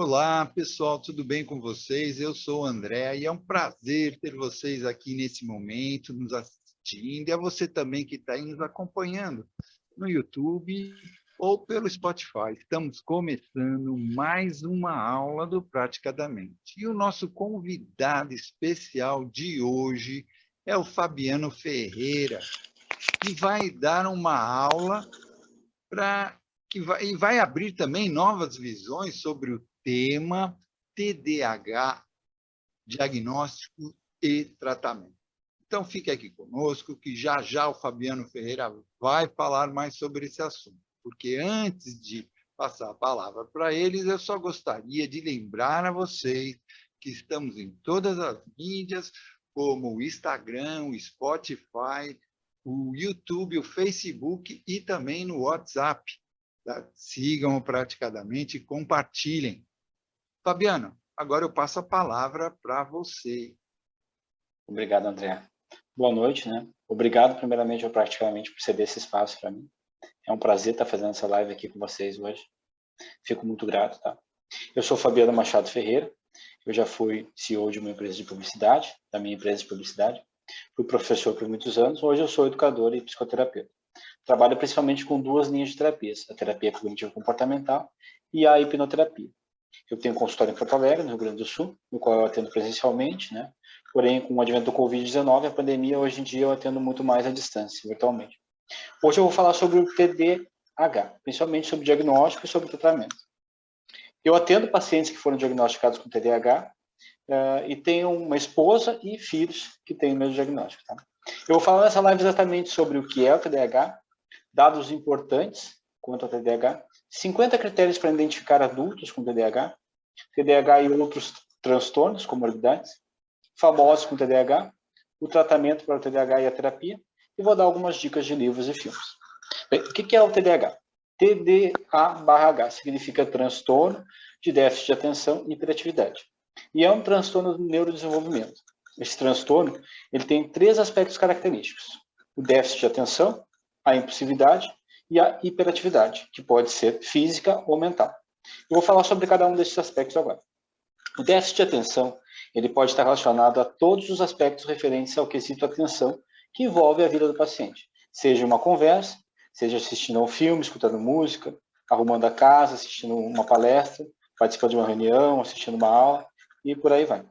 Olá, pessoal, tudo bem com vocês? Eu sou o André e é um prazer ter vocês aqui nesse momento, nos assistindo, e a você também que está aí nos acompanhando no YouTube ou pelo Spotify. Estamos começando mais uma aula do Praticadamente. E o nosso convidado especial de hoje é o Fabiano Ferreira, que vai dar uma aula e vai abrir também novas visões sobre o tema TDAH, diagnóstico e tratamento. Então, fique aqui conosco, que já já o Fabiano Ferreira vai falar mais sobre esse assunto. Porque antes de passar a palavra para eles, eu só gostaria de lembrar a vocês que estamos em todas as mídias, como o Instagram, o Spotify, o YouTube, o Facebook e também no WhatsApp. Tá? Sigam praticadamente e compartilhem. Fabiano, agora eu passo a palavra para você. Obrigado, André. Boa noite, né? Obrigado, primeiramente, ao Praticamente, por ceder esse espaço para mim. É um prazer estar fazendo essa live aqui com vocês hoje. Fico muito grato, tá? Eu sou Fabiano Machado Ferreira. Eu já fui CEO de uma empresa de publicidade, da minha empresa de publicidade. Fui professor por muitos anos. Hoje eu sou educador e psicoterapeuta. Trabalho principalmente com duas linhas de terapias, a terapia cognitivo-comportamental e a hipnoterapia. Eu tenho consultório em Porto Alegre, no Rio Grande do Sul, no qual eu atendo presencialmente, né? Porém, com o advento do Covid-19, a pandemia, hoje em dia eu atendo muito mais à distância, virtualmente. Hoje eu vou falar sobre o TDAH, principalmente sobre diagnóstico e sobre tratamento. Eu atendo pacientes que foram diagnosticados com TDAH e tenho uma esposa e filhos que têm o mesmo diagnóstico. Tá? Eu vou falar nessa live exatamente sobre o que é o TDAH, dados importantes quanto ao TDAH, 50 critérios para identificar adultos com TDAH, TDAH e outros transtornos, comorbidades, famosos com TDAH, o tratamento para o TDAH e a terapia, e vou dar algumas dicas de livros e filmes. Bem, o que é o TDAH? TDA/H significa transtorno de déficit de atenção e hiperatividade. E é um transtorno do neurodesenvolvimento. Esse transtorno ele tem 3 aspectos característicos: o déficit de atenção, a impulsividade e a hiperatividade, que pode ser física ou mental. Eu vou falar sobre cada um desses aspectos agora. O déficit de atenção ele pode estar relacionado a todos os aspectos referentes ao quesito atenção que envolve a vida do paciente. Seja uma conversa, seja assistindo a um filme, escutando música, arrumando a casa, assistindo uma palestra, participando de uma reunião, assistindo uma aula e por aí vai.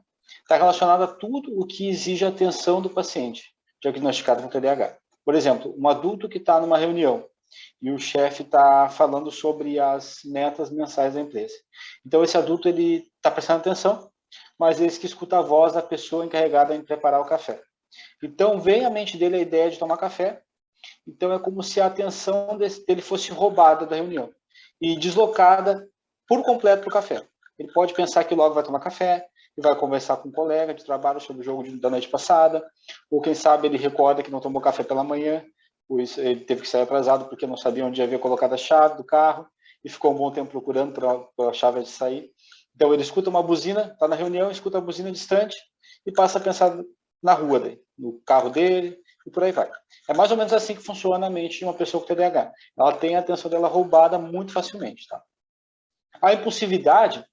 Está relacionado a tudo o que exige a atenção do paciente diagnosticado com TDAH. Por exemplo, um adulto que está numa reunião e o chefe está falando sobre as metas mensais da empresa. Então, esse adulto ele está prestando atenção, mas ele que escuta a voz da pessoa encarregada em preparar o café. Então, vem à mente dele a ideia de tomar café. Então, é como se a atenção dele fosse roubada da reunião e deslocada por completo para o café. Ele pode pensar que logo vai tomar café, e vai conversar com um colega de trabalho sobre o jogo da noite passada, ou quem sabe ele recorda que não tomou café pela manhã, pois ele teve que sair atrasado porque não sabia onde havia colocado a chave do carro e ficou um bom tempo procurando pela chave de sair. Então ele escuta uma buzina, está na reunião, escuta a buzina distante e passa a pensar na rua dele, no carro dele e por aí vai. É mais ou menos assim que funciona a mente de uma pessoa com TDAH. Ela tem a atenção dela roubada muito facilmente. Tá? A impulsividade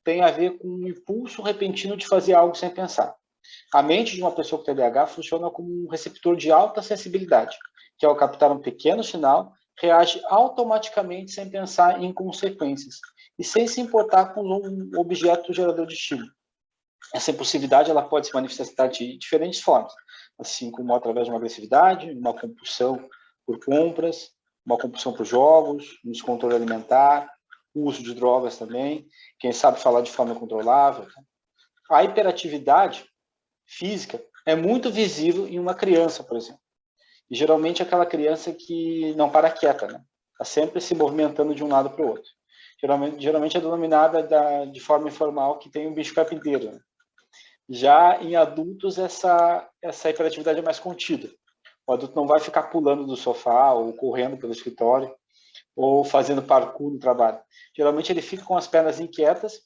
tem a ver com um impulso repentino de fazer algo sem pensar. A mente de uma pessoa com TDAH funciona como um receptor de alta sensibilidade, que ao captar um pequeno sinal, reage automaticamente sem pensar em consequências e sem se importar com um objeto gerador de estímulo. Essa impulsividade ela pode se manifestar de diferentes formas, assim como através de uma agressividade, uma compulsão por compras, uma compulsão por jogos, um descontrole alimentar, o uso de drogas também, quem sabe falar de forma controlável. A hiperatividade física é muito visível em uma criança, por exemplo. E geralmente é aquela criança que não para quieta, né? Está sempre se movimentando de um lado para o outro. Geralmente é denominada de forma informal que tem um bicho carpinteiro. Né? Já em adultos, essa hiperatividade é mais contida. O adulto não vai ficar pulando do sofá ou correndo pelo escritório ou fazendo parkour no trabalho. Geralmente ele fica com as pernas inquietas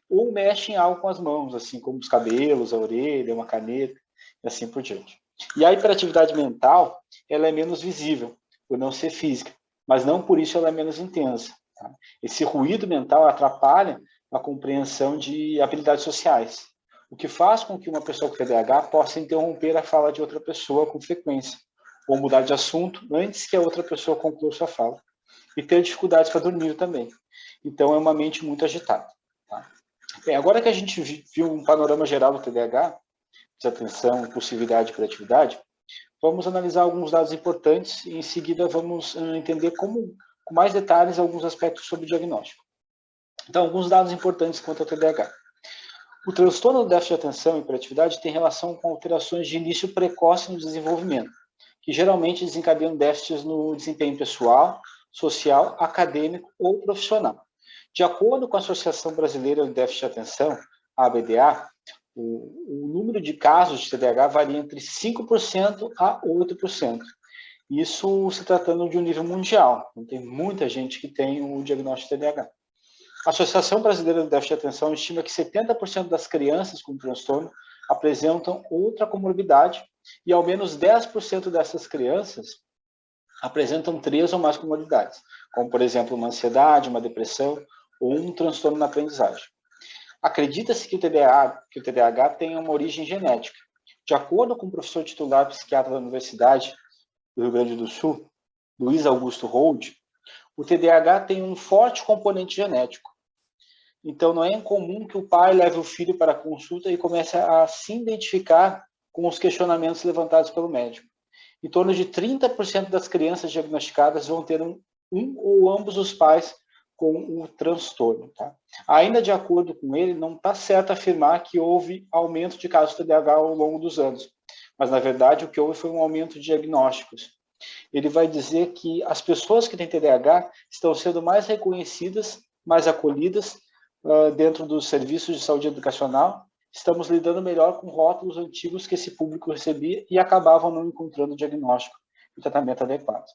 ou mexe em algo com as mãos, assim como os cabelos, a orelha, uma caneta e assim por diante. E a hiperatividade mental, ela é menos visível, por não ser física, mas não por isso ela é menos intensa. Tá? Esse ruído mental atrapalha a compreensão de habilidades sociais, o que faz com que uma pessoa com TDAH possa interromper a fala de outra pessoa com frequência, ou mudar de assunto antes que a outra pessoa conclua sua fala, e ter dificuldades para dormir também. Então, é uma mente muito agitada. Tá? Bem, agora que a gente viu um panorama geral do TDAH, desatenção, impulsividade e criatividade, vamos analisar alguns dados importantes e, em seguida, vamos entender com mais detalhes alguns aspectos sobre o diagnóstico. Então, alguns dados importantes quanto ao TDAH. O transtorno do déficit de atenção e hiperatividade tem relação com alterações de início precoce no desenvolvimento, que geralmente desencadeiam déficits no desempenho pessoal, social, acadêmico ou profissional. De acordo com a Associação Brasileira de Déficit de Atenção, a ABDA, o número de casos de TDAH varia entre 5% a 8%. Isso se tratando de um nível mundial. Então, tem muita gente que tem o diagnóstico de TDAH. A Associação Brasileira de Déficit de Atenção estima que 70% das crianças com transtorno apresentam outra comorbidade e ao menos 10% dessas crianças apresentam 3 ou mais comorbidades, como, por exemplo, uma ansiedade, uma depressão ou um transtorno na aprendizagem. Acredita-se que o TDAH tem uma origem genética. De acordo com o professor titular psiquiatra da Universidade do Rio Grande do Sul, Luiz Augusto Hold, o TDAH tem um forte componente genético. Então, não é incomum que o pai leve o filho para a consulta e comece a se identificar com os questionamentos levantados pelo médico. Em torno de 30% das crianças diagnosticadas vão ter um ou ambos os pais com o transtorno. Tá? Ainda de acordo com ele, não está certo afirmar que houve aumento de casos de TDAH ao longo dos anos, mas, na verdade, o que houve foi um aumento de diagnósticos. Ele vai dizer que as pessoas que têm TDAH estão sendo mais reconhecidas, mais acolhidas dentro dos serviços de saúde educacional. Estamos lidando melhor com rótulos antigos que esse público recebia e acabavam não encontrando diagnóstico e tratamento adequado.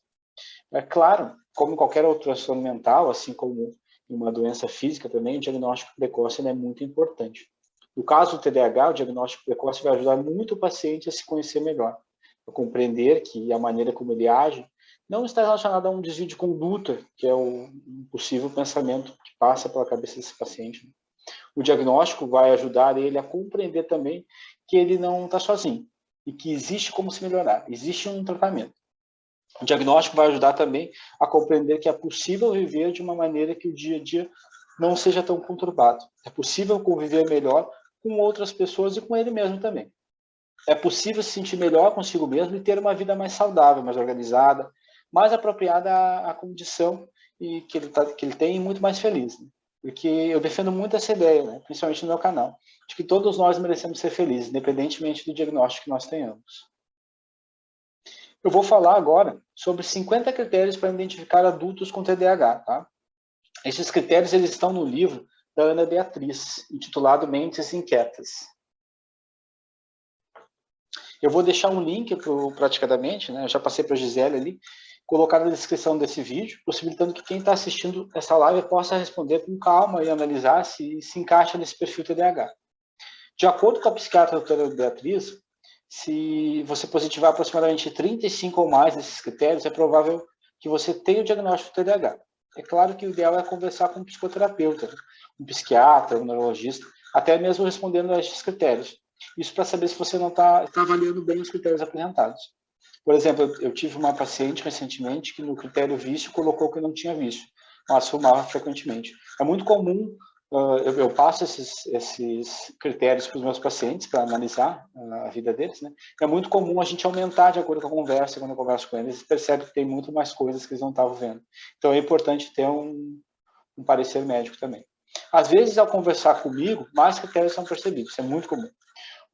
É claro, como qualquer outro transtorno mental, assim como uma doença física também, o diagnóstico precoce é muito importante. No caso do TDAH, o diagnóstico precoce vai ajudar muito o paciente a se conhecer melhor, a compreender que a maneira como ele age não está relacionada a um desvio de conduta, que é o possível pensamento que passa pela cabeça desse paciente. O diagnóstico vai ajudar ele a compreender também que ele não está sozinho e que existe como se melhorar, existe um tratamento. O diagnóstico vai ajudar também a compreender que é possível viver de uma maneira que o dia a dia não seja tão conturbado. É possível conviver melhor com outras pessoas e com ele mesmo também. É possível se sentir melhor consigo mesmo e ter uma vida mais saudável, mais organizada, mais apropriada à condição que ele tem e muito mais feliz. Né? Porque eu defendo muito essa ideia, né? Principalmente no meu canal, de que todos nós merecemos ser felizes, independentemente do diagnóstico que nós tenhamos. Eu vou falar agora sobre 50 critérios para identificar adultos com TDAH. Tá? Esses critérios eles estão no livro da Ana Beatriz, intitulado Mentes Inquietas. Eu vou deixar um link praticamente, né? Eu já passei para a Gisele ali, colocar na descrição desse vídeo, possibilitando que quem está assistindo essa live possa responder com calma e analisar se encaixa nesse perfil TDAH. De acordo com a psiquiatra doutora Beatriz, se você positivar aproximadamente 35 ou mais desses critérios, é provável que você tenha o diagnóstico de TDAH. É claro que o ideal é conversar com um psicoterapeuta, um psiquiatra, um neurologista, até mesmo respondendo a esses critérios. Isso para saber se você não está avaliando bem os critérios apresentados. Por exemplo, eu tive uma paciente recentemente que no critério vício colocou que não tinha vício, mas fumava frequentemente. É muito comum, eu passo esses critérios para os meus pacientes para analisar a vida deles, né? É muito comum a gente aumentar de acordo com a conversa, quando eu converso com eles, percebe que tem muito mais coisas que eles não estavam vendo. Então é importante ter um parecer médico também. Às vezes, ao conversar comigo, mais critérios são percebidos, isso é muito comum.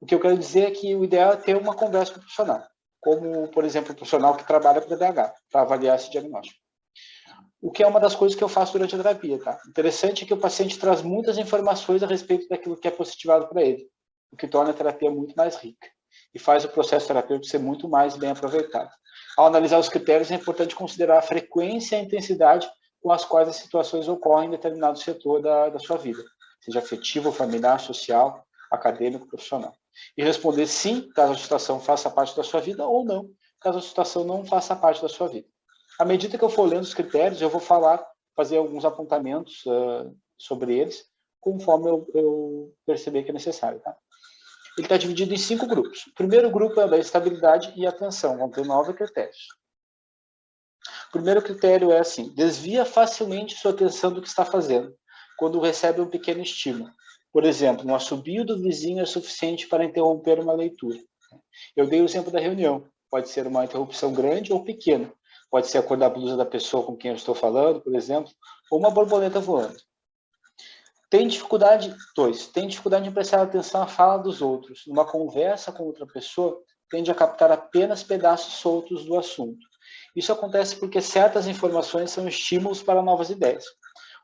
O que eu quero dizer é que o ideal é ter uma conversa com o profissional, como, por exemplo, o profissional que trabalha com TDAH, para avaliar esse diagnóstico. O que é uma das coisas que eu faço durante a terapia, tá? Interessante é que o paciente traz muitas informações a respeito daquilo que é positivado para ele, o que torna a terapia muito mais rica e faz o processo terapêutico ser muito mais bem aproveitado. Ao analisar os critérios, é importante considerar a frequência e a intensidade com as quais as situações ocorrem em determinado setor da sua vida, seja afetivo, familiar, social, acadêmico, profissional. E responder sim, caso a situação faça parte da sua vida, ou não, caso a situação não faça parte da sua vida. À medida que eu for lendo os critérios, eu vou fazer alguns apontamentos sobre eles, conforme eu perceber que é necessário. Tá? Ele está dividido em 5 grupos. O primeiro grupo é da estabilidade e atenção, vão ter 9 critérios. O primeiro critério é assim, desvia facilmente sua atenção do que está fazendo, quando recebe um pequeno estímulo. Por exemplo, um assobio do vizinho é suficiente para interromper uma leitura. Eu dei o exemplo da reunião. Pode ser uma interrupção grande ou pequena. Pode ser a cor da blusa da pessoa com quem eu estou falando, por exemplo, ou uma borboleta voando. Tem dificuldade em prestar atenção à fala dos outros. Numa conversa com outra pessoa, tende a captar apenas pedaços soltos do assunto. Isso acontece porque certas informações são estímulos para novas ideias.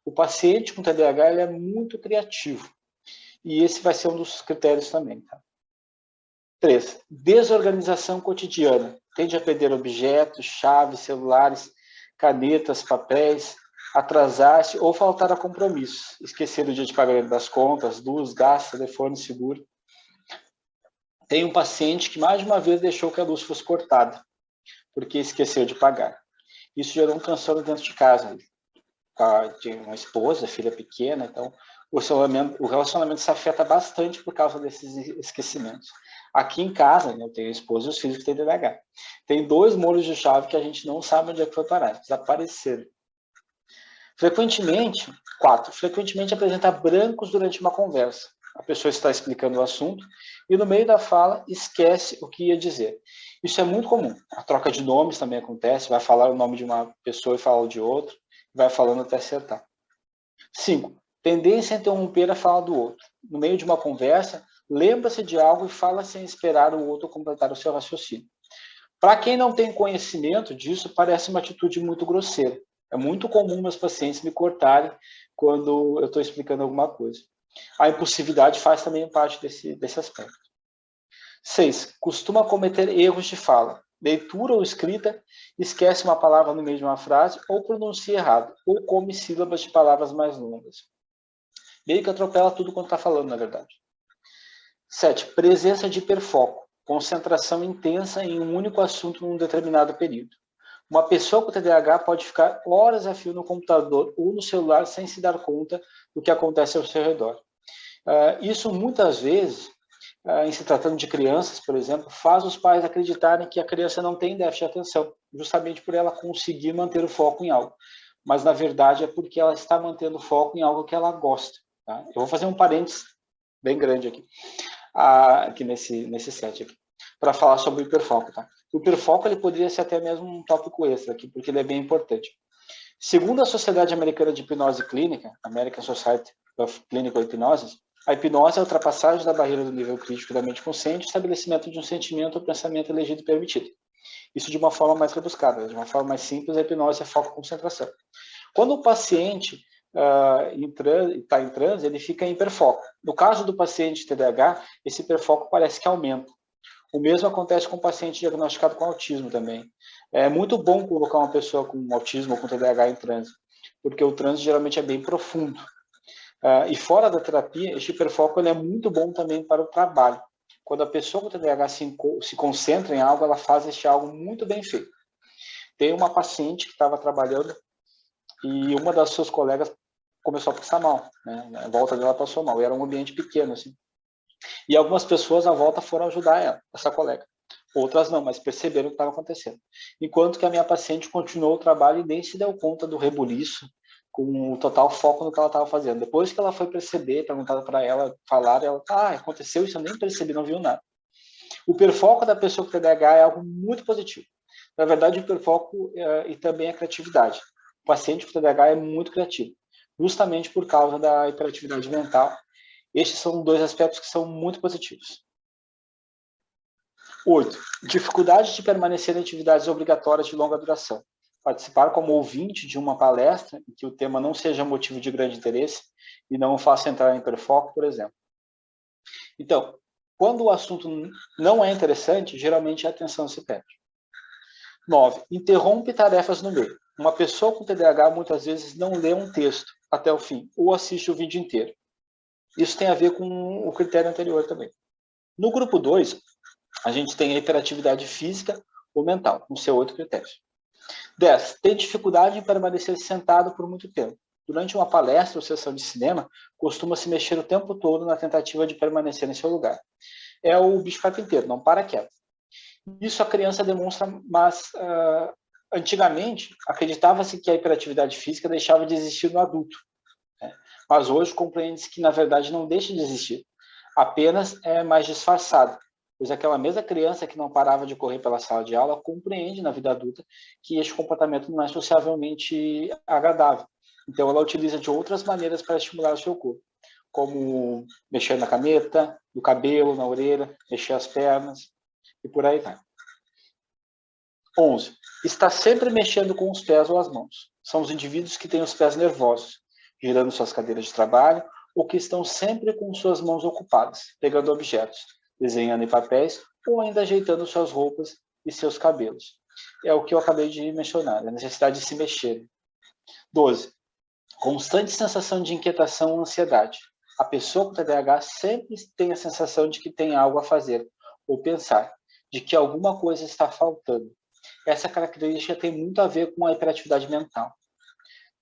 O paciente com TDAH ele é muito criativo. E esse vai ser um dos critérios também. Tá? 3. Desorganização cotidiana. Tende a perder objetos, chaves, celulares, canetas, papéis, atrasar-se ou faltar a compromissos. Esquecer o dia de pagamento das contas, luz, gás, telefone, seguro. Tem um paciente que mais de uma vez deixou que a luz fosse cortada, porque esqueceu de pagar. Isso gerou um transtorno dentro de casa. Tinha uma esposa, filha pequena, então o relacionamento se afeta bastante por causa desses esquecimentos. Aqui em casa, eu tenho a esposa e os filhos que têm TDAH. Tem 2 molhos de chave que a gente não sabe onde é que foi parar, desapareceram. Frequentemente, 4. Frequentemente apresenta brancos durante uma conversa. A pessoa está explicando o assunto e no meio da fala esquece o que ia dizer. Isso é muito comum. A troca de nomes também acontece, vai falar o nome de uma pessoa e falar o de outra, vai falando até acertar. 5. Tendência a interromper a fala do outro. No meio de uma conversa, lembra-se de algo e fala sem esperar o outro completar o seu raciocínio. Para quem não tem conhecimento disso, parece uma atitude muito grosseira. É muito comum meus pacientes me cortarem quando eu estou explicando alguma coisa. A impulsividade faz também parte desse aspecto. 6. Costuma cometer erros de fala. Leitura ou escrita, esquece uma palavra no meio de uma frase ou pronuncia errado, ou come sílabas de palavras mais longas. Meio que atropela tudo quando está falando, na verdade. 7. Presença de hiperfoco. Concentração intensa em um único assunto num determinado período. Uma pessoa com TDAH pode ficar horas a fio no computador ou no celular sem se dar conta do que acontece ao seu redor. Isso muitas vezes, em se tratando de crianças, por exemplo, faz os pais acreditarem que a criança não tem déficit de atenção, justamente por ela conseguir manter o foco em algo. Mas, na verdade, é porque ela está mantendo o foco em algo que ela gosta. Tá? Eu vou fazer um parênteses bem grande aqui nesse set aqui, para falar sobre o hiperfoco. Tá? O hiperfoco ele poderia ser até mesmo um tópico extra aqui, porque ele é bem importante. Segundo a Sociedade Americana de Hipnose Clínica, American Society of Clinical Hypnosis, a hipnose é a ultrapassagem da barreira do nível crítico da mente consciente e estabelecimento de um sentimento ou pensamento elegido e permitido. Isso de uma forma mais rebuscada, de uma forma mais simples, a hipnose é foco e concentração. Quando o paciente está em transe, ele fica em hiperfoco. No caso do paciente TDAH, esse hiperfoco parece que aumenta. O mesmo acontece com o paciente diagnosticado com autismo também. É muito bom colocar uma pessoa com autismo ou com TDAH em transe, porque o transe geralmente é bem profundo. E fora da terapia, este hiperfoco ele é muito bom também para o trabalho. Quando a pessoa com TDAH se concentra em algo, ela faz este algo muito bem feito. Tem uma paciente que estava trabalhando e uma das suas colegas começou a passar mal, né? A volta dela passou mal, e era um ambiente pequeno, assim. E algumas pessoas à volta foram ajudar ela, essa colega. Outras não, mas perceberam o que estava acontecendo. Enquanto que a minha paciente continuou o trabalho e nem se deu conta do rebuliço, com o total foco no que ela estava fazendo. Depois que ela foi perceber, perguntaram para ela, falaram, ela, aconteceu isso, eu nem percebi, não viu nada. O hiperfoco da pessoa com TDAH é algo muito positivo. Na verdade, o hiperfoco e também a criatividade. O paciente com TDAH é muito criativo, justamente por causa da hiperatividade mental. Estes são 2 aspectos que são muito positivos. 8. Dificuldade de permanecer em atividades obrigatórias de longa duração. Participar como ouvinte de uma palestra em que o tema não seja motivo de grande interesse e não o faça entrar em hiperfoco, por exemplo. Então, quando o assunto não é interessante, geralmente a atenção se perde. 9. Interrompe tarefas no meio. Uma pessoa com TDAH muitas vezes não lê um texto até o fim ou assiste o vídeo inteiro. Isso tem a ver com o critério anterior também. No grupo 2, a gente tem a hiperatividade física ou mental, com seus 8 critérios. 10. Tem dificuldade em permanecer sentado por muito tempo. durante uma palestra ou sessão de cinema, costuma se mexer o tempo todo na tentativa de permanecer em seu lugar. É o bicho carpinteiro, não para quieto. Isso a criança demonstra, mas antigamente acreditava-se que a hiperatividade física deixava de existir no adulto, né? Mas hoje compreende-se que, na verdade, não deixa de existir, apenas é mais disfarçada, pois aquela mesma criança que não parava de correr pela sala de aula compreende na vida adulta que este comportamento não é sociavelmente agradável. Então, ela utiliza de outras maneiras para estimular o seu corpo, como mexer na caneta, no cabelo, na orelha, mexer as pernas, e por aí vai. 11. Está sempre mexendo com os pés ou as mãos. São os indivíduos que têm os pés nervosos, girando suas cadeiras de trabalho, ou que estão sempre com suas mãos ocupadas, pegando objetos, desenhando em papéis, ou ainda ajeitando suas roupas e seus cabelos. É o que eu acabei de mencionar, a necessidade de se mexer. 12. Constante sensação de inquietação ou ansiedade. A pessoa com TDAH sempre tem a sensação de que tem algo a fazer ou pensar, de que alguma coisa está faltando. Essa característica tem muito a ver com a hiperatividade mental.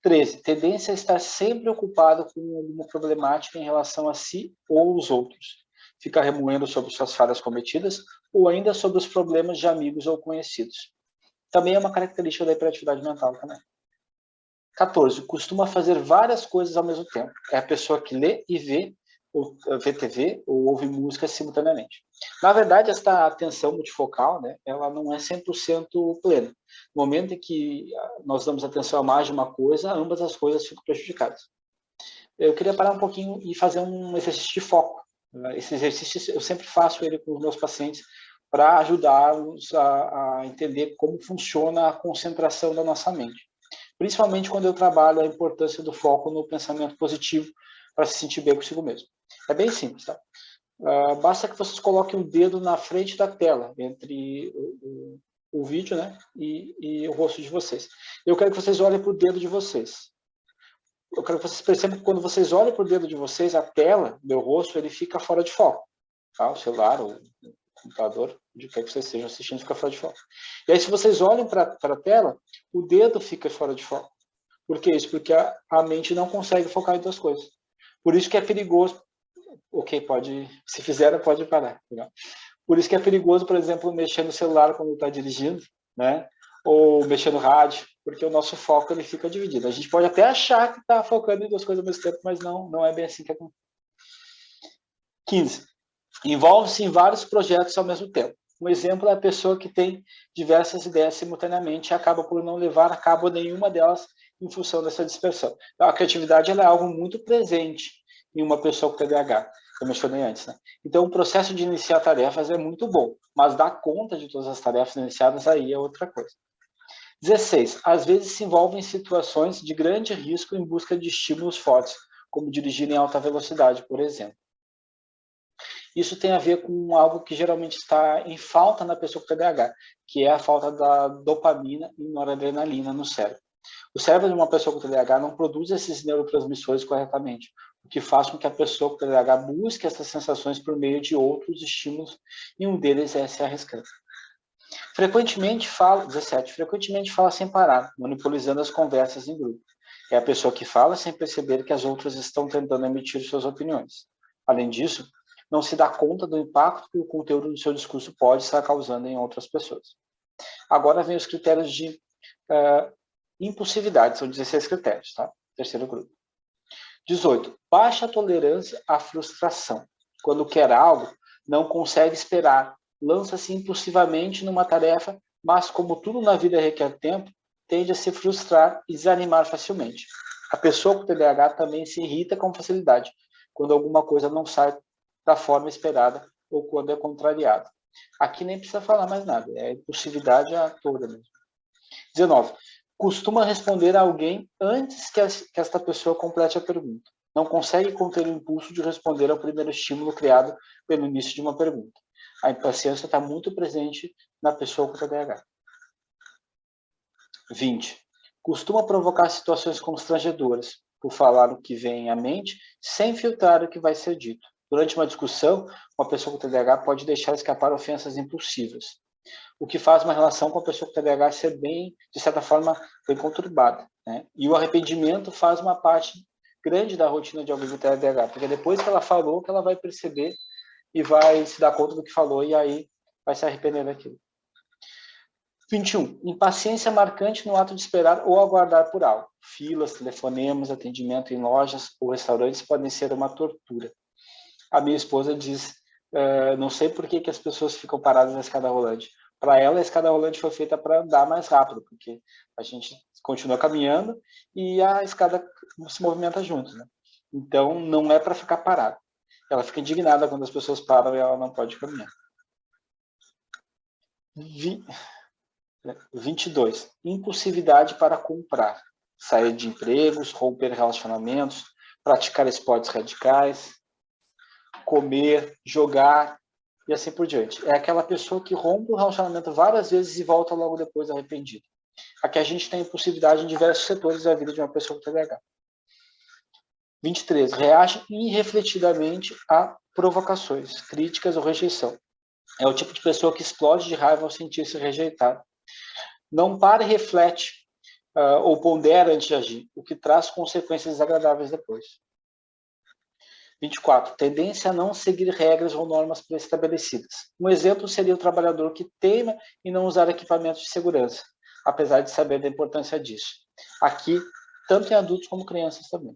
13. Tendência a estar sempre ocupado com alguma problemática em relação a si ou aos outros. Fica remoendo sobre suas falhas cometidas ou ainda sobre os problemas de amigos ou conhecidos. Também é uma característica da hiperatividade mental também. 14. Costuma fazer várias coisas ao mesmo tempo. É a pessoa que lê e vê, ou vê TV, ou ouve música simultaneamente. Na verdade, esta atenção multifocal, né, ela não é 100% plena. No momento em que nós damos atenção a mais de uma coisa, ambas as coisas ficam prejudicadas. Eu queria parar um pouquinho e fazer um exercício de foco. Esse exercício eu sempre faço ele com os meus pacientes para ajudá-los a entender como funciona a concentração da nossa mente. Principalmente quando eu trabalho a importância do foco no pensamento positivo para se sentir bem consigo mesmo. É bem simples, tá? Basta que vocês coloquem o dedo na frente da tela, entre o vídeo, né, e o rosto de vocês. Eu quero que vocês olhem para o dedo de vocês. Eu quero que vocês percebam que quando vocês olham para o dedo de vocês, a tela, meu rosto, ele fica fora de foco. Tá? O celular, o computador, de que vocês estejam assistindo, fica fora de foco. E aí, se vocês olham para a tela, o dedo fica fora de foco. Por que isso? Porque a mente não consegue focar em duas coisas. Por isso que é perigoso. Ok, pode, se fizer, pode parar. Legal? Por isso que é perigoso, por exemplo, mexer no celular quando está dirigindo, né? Ou mexer no rádio, porque o nosso foco ele fica dividido. A gente pode até achar que está focando em duas coisas ao mesmo tempo, mas não é bem assim que acontece. 15. Envolve-se em vários projetos ao mesmo tempo. Um exemplo é a pessoa que tem diversas ideias simultaneamente e acaba por não levar a cabo nenhuma delas em função dessa dispersão. Então, a criatividade ela é algo muito presente em uma pessoa com TDAH, como eu mencionei antes, né? Então, o processo de iniciar tarefas é muito bom, mas dar conta de todas as tarefas iniciadas aí é outra coisa. 16. Às vezes se envolve em situações de grande risco em busca de estímulos fortes, como dirigir em alta velocidade, por exemplo. Isso tem a ver com algo que geralmente está em falta na pessoa com TDAH, que é a falta da dopamina e noradrenalina no cérebro. O cérebro de uma pessoa com TDAH não produz esses neurotransmissores corretamente, o que faz com que a pessoa com TDAH busque essas sensações por meio de outros estímulos, e um deles é se arriscando. Frequentemente fala sem parar, monopolizando as conversas em grupo. É a pessoa que fala sem perceber que as outras estão tentando emitir suas opiniões. Além disso, não se dá conta do impacto que o conteúdo do seu discurso pode estar causando em outras pessoas. Agora vem os critérios de impulsividade, são 16 critérios, tá? Terceiro grupo. 18. Baixa tolerância à frustração. Quando quer algo, não consegue esperar, lança-se impulsivamente numa tarefa, mas como tudo na vida requer tempo, tende a se frustrar e desanimar facilmente. A pessoa com TDAH também se irrita com facilidade, quando alguma coisa não sai da forma esperada ou quando é contrariado. Aqui nem precisa falar mais nada, é impulsividade a toda mesmo. 19. Costuma responder a alguém antes que esta pessoa complete a pergunta. Não consegue conter o impulso de responder ao primeiro estímulo criado pelo início de uma pergunta. A impaciência está muito presente na pessoa com TDAH. 20. Costuma provocar situações constrangedoras, por falar o que vem à mente, sem filtrar o que vai ser dito. Durante uma discussão, uma pessoa com TDAH pode deixar escapar ofensas impulsivas. o que faz uma relação com a pessoa com TDAH ser bem, de certa forma, bem conturbada, né? E o arrependimento faz uma parte grande da rotina de alguém com TDAH, porque depois que ela falou, que ela vai perceber e vai se dar conta do que falou e aí vai se arrepender daquilo. 21. Impaciência marcante no ato de esperar ou aguardar por algo. Filas, telefonemas, atendimento em lojas ou restaurantes podem ser uma tortura. A minha esposa diz, não sei por que as pessoas ficam paradas na escada rolante. Para ela, a escada rolante foi feita para andar mais rápido, porque a gente continua caminhando e a escada se movimenta junto, né? Então, não é para ficar parado. Ela fica indignada quando as pessoas param e ela não pode caminhar. 22. Impulsividade para comprar. Sair de empregos, romper relacionamentos, praticar esportes radicais, comer, jogar e assim por diante. É aquela pessoa que rompe o relacionamento várias vezes e volta logo depois arrependido. Aqui a gente tem impulsividade em diversos setores da vida de uma pessoa com TDAH. 23. Reage irrefletidamente a provocações, críticas ou rejeição. É o tipo de pessoa que explode de raiva ao sentir-se rejeitado. Não para e reflete ou pondera antes de agir, o que traz consequências desagradáveis depois. 24. Tendência a não seguir regras ou normas pré-estabelecidas. Um exemplo seria o trabalhador que teima em não usar equipamentos de segurança, apesar de saber da importância disso. Aqui, tanto em adultos como crianças também.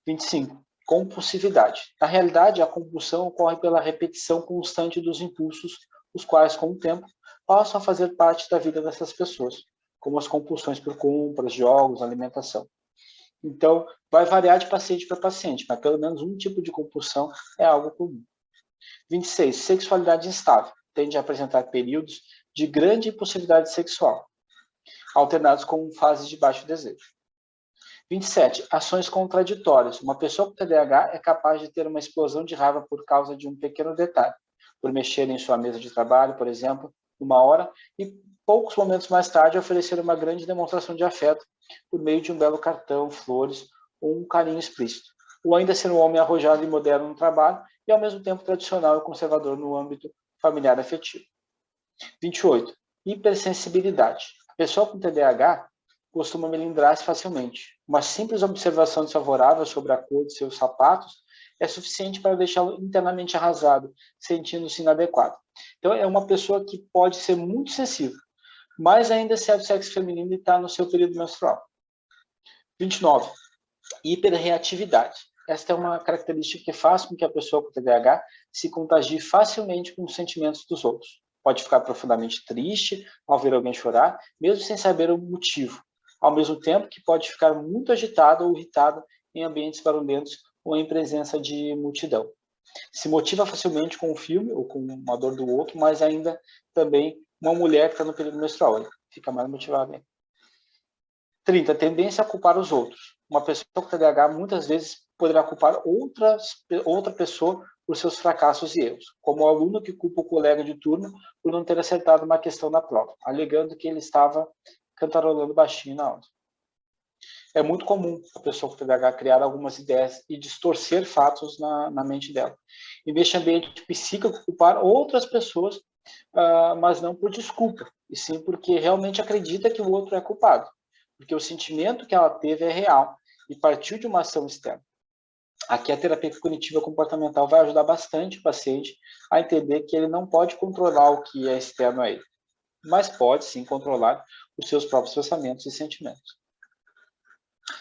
25. Compulsividade. Na realidade, a compulsão ocorre pela repetição constante dos impulsos, os quais, com o tempo, passam a fazer parte da vida dessas pessoas, como as compulsões por compras, jogos, alimentação. Então, vai variar de paciente para paciente, mas pelo menos um tipo de compulsão é algo comum. 26. Sexualidade instável. Tende a apresentar períodos de grande impulsividade sexual, alternados com fases de baixo desejo. 27. Ações contraditórias. Uma pessoa com TDAH é capaz de ter uma explosão de raiva por causa de um pequeno detalhe, por mexer em sua mesa de trabalho, por exemplo, uma hora, e poucos momentos mais tarde oferecer uma grande demonstração de afeto por meio de um belo cartão, flores ou um carinho explícito. Ou ainda ser um homem arrojado e moderno no trabalho e, ao mesmo tempo, tradicional e conservador no âmbito familiar afetivo. 28. Hipersensibilidade. A pessoa com TDAH costuma melindrar-se facilmente. Uma simples observação desfavorável sobre a cor de seus sapatos é suficiente para deixá-lo internamente arrasado, sentindo-se inadequado. Então, é uma pessoa que pode ser muito sensível, mas ainda se é do sexo feminino e está no seu período menstrual. 29. Hiperreatividade. Esta é uma característica que faz com que a pessoa com TDAH se contagie facilmente com os sentimentos dos outros. Pode ficar profundamente triste ao ver alguém chorar, mesmo sem saber o motivo. Ao mesmo tempo que pode ficar muito agitado ou irritado em ambientes barulhentos ou em presença de multidão. Se motiva facilmente com um filme ou com uma dor do outro, mas ainda também uma mulher que está no período menstrual. Fica mais motivada, hein? 30. Tendência a culpar os outros. Uma pessoa com TDAH muitas vezes poderá culpar outra pessoa por seus fracassos e erros, como o aluno que culpa o colega de turno por não ter acertado uma questão na prova, alegando que ele estava cantarolando baixinho na aula. É muito comum a pessoa com TDAH criar algumas ideias e distorcer fatos na mente dela. E neste ambiente psíquico, culpar outras pessoas, mas não por desculpa, e sim porque realmente acredita que o outro é culpado. Porque o sentimento que ela teve é real e partiu de uma ação externa. Aqui a terapia cognitiva comportamental vai ajudar bastante o paciente a entender que ele não pode controlar o que é externo a ele, mas pode sim controlar os seus próprios pensamentos e sentimentos.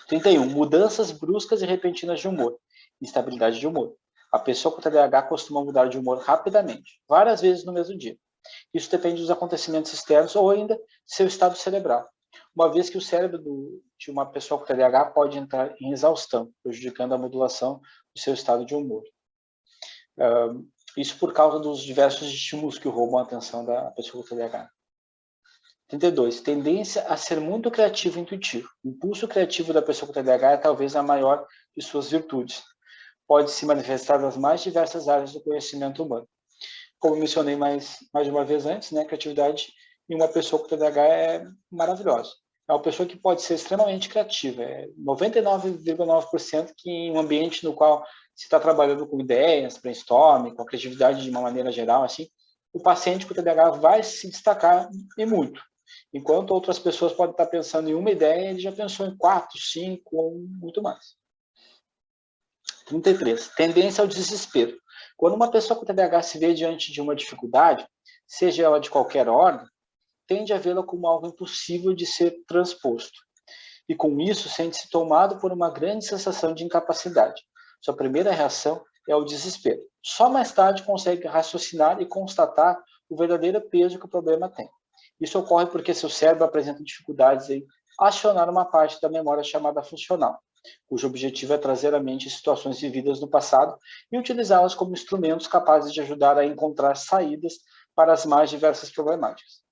31. Mudanças bruscas e repentinas de humor. Instabilidade de humor. A pessoa com TDAH costuma mudar de humor rapidamente, várias vezes no mesmo dia. Isso depende dos acontecimentos externos ou ainda seu estado cerebral, uma vez que o cérebro de uma pessoa com TDAH pode entrar em exaustão, prejudicando a modulação do seu estado de humor. Isso por causa dos diversos estímulos que roubam a atenção da pessoa com TDAH. 32. Tendência a ser muito criativo e intuitivo. O impulso criativo da pessoa com TDAH é talvez a maior de suas virtudes. Pode se manifestar nas mais diversas áreas do conhecimento humano. Como mencionei mais de uma vez antes, né, criatividade em uma pessoa com TDAH é maravilhosa. É uma pessoa que pode ser extremamente criativa. É 99,9% que em um ambiente no qual se está trabalhando com ideias, brainstorming, com a criatividade de uma maneira geral, assim, o paciente com TDAH vai se destacar e muito. Enquanto outras pessoas podem estar pensando em uma ideia, ele já pensou em 4, 5 ou muito mais. 33. Tendência ao desespero. Quando uma pessoa com TDAH se vê diante de uma dificuldade, seja ela de qualquer ordem, tende a vê-la como algo impossível de ser transposto. E com isso, sente-se tomado por uma grande sensação de incapacidade. Sua primeira reação é o desespero. Só mais tarde consegue raciocinar e constatar o verdadeiro peso que o problema tem. Isso ocorre porque seu cérebro apresenta dificuldades em acionar uma parte da memória chamada funcional, cujo objetivo é trazer à mente situações vividas no passado e utilizá-las como instrumentos capazes de ajudar a encontrar saídas para as mais diversas problemáticas.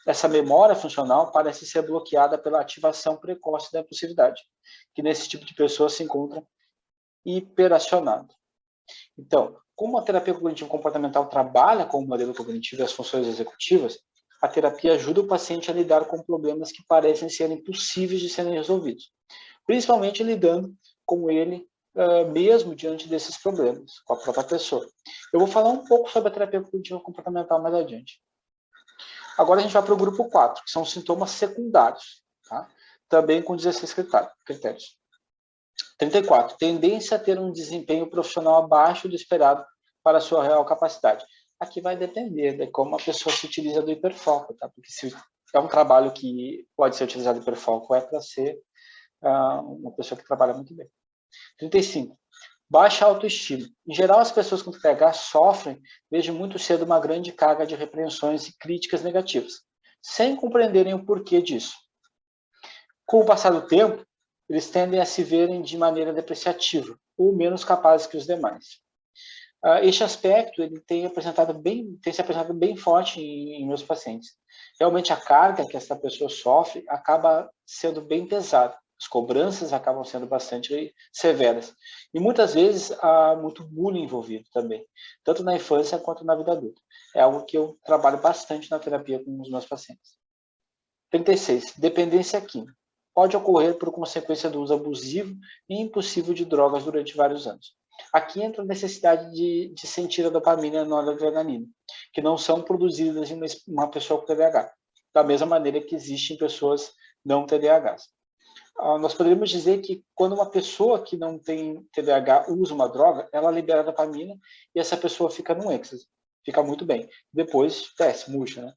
Essa memória funcional parece ser bloqueada pela ativação precoce da impulsividade, que nesse tipo de pessoa se encontra hiperacionado. Então, como a terapia cognitivo-comportamental trabalha com o modelo cognitivo e as funções executivas, a terapia ajuda o paciente a lidar com problemas que parecem ser impossíveis de serem resolvidos, principalmente lidando com ele mesmo diante desses problemas, com a própria pessoa. Eu vou falar um pouco sobre a terapia cognitivo-comportamental mais adiante. Agora a gente vai para o grupo 4, que são sintomas secundários, tá? Também com 16 critérios. 34. Tendência a ter um desempenho profissional abaixo do esperado para a sua real capacidade. Aqui vai depender de como a pessoa se utiliza do hiperfoco, tá? Porque se é um trabalho que pode ser utilizado hiperfoco, é para ser uma pessoa que trabalha muito bem. 35. Baixa autoestima. Em geral, as pessoas com TDAH sofrem desde muito cedo uma grande carga de repreensões e críticas negativas, sem compreenderem o porquê disso. Com o passar do tempo, eles tendem a se verem de maneira depreciativa ou menos capazes que os demais. Este aspecto ele tem se apresentado bem forte em meus pacientes. Realmente a carga que essa pessoa sofre acaba sendo bem pesada. As cobranças acabam sendo bastante severas. E muitas vezes há muito bullying envolvido também, tanto na infância quanto na vida adulta. É algo que eu trabalho bastante na terapia com os meus pacientes. 36. Dependência química. Pode ocorrer por consequência do uso abusivo e impulsivo de drogas durante vários anos. Aqui entra a necessidade de sentir a dopamina e a noradrenalina, que não são produzidas em uma pessoa com TDAH, da mesma maneira que existem pessoas não TDAHs. Nós poderíamos dizer que quando uma pessoa que não tem TDAH usa uma droga, ela libera dopamina e essa pessoa fica num êxtase, fica muito bem. Depois desce, murcha, né?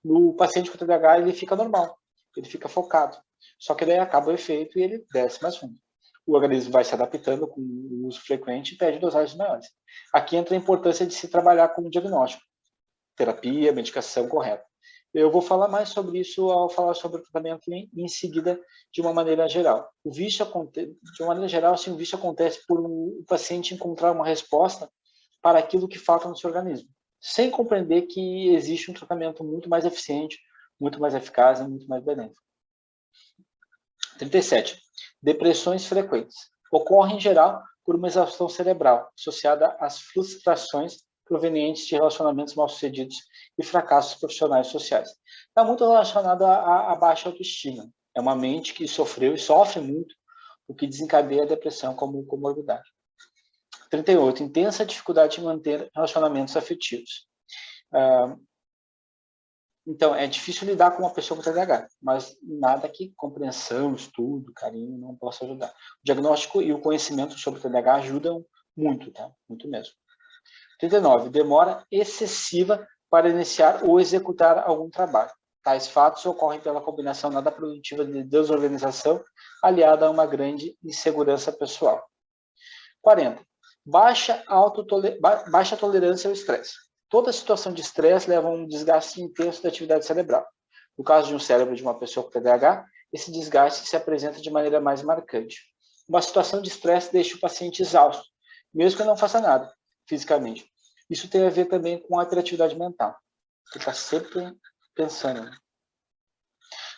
No paciente com TDAH, ele fica normal, ele fica focado. Só que daí acaba o efeito e ele desce mais fundo. O organismo vai se adaptando com o uso frequente e pede dosagens maiores. Aqui entra a importância de se trabalhar com o diagnóstico, terapia, medicação correta. Eu vou falar mais sobre isso ao falar sobre o tratamento em seguida, de uma maneira geral. De uma maneira geral, assim, o vício acontece por o paciente encontrar uma resposta para aquilo que falta no seu organismo, sem compreender que existe um tratamento muito mais eficiente, muito mais eficaz e muito mais benéfico. 37. Depressões frequentes. Ocorrem, em geral, por uma exaustão cerebral, associada às frustrações provenientes de relacionamentos mal-sucedidos e fracassos profissionais e sociais. Está muito relacionado à baixa autoestima. É uma mente que sofreu e sofre muito, o que desencadeia a depressão como comorbidade. 38. Intensa dificuldade em manter relacionamentos afetivos. Então, é difícil lidar com uma pessoa com TDAH, mas nada que compreensão, estudo, carinho não possa ajudar. O diagnóstico e o conhecimento sobre o TDAH ajudam muito, tá? Muito mesmo. 39. Demora excessiva para iniciar ou executar algum trabalho. Tais fatos ocorrem pela combinação nada produtiva de desorganização aliada a uma grande insegurança pessoal. 40. Baixa tolerância ao estresse. Toda situação de estresse leva a um desgaste intenso da atividade cerebral. No caso de um cérebro de uma pessoa com TDAH, esse desgaste se apresenta de maneira mais marcante. Uma situação de estresse deixa o paciente exausto, mesmo que não faça nada fisicamente. Isso tem a ver também com a hiperatividade mental. Ele está sempre pensando.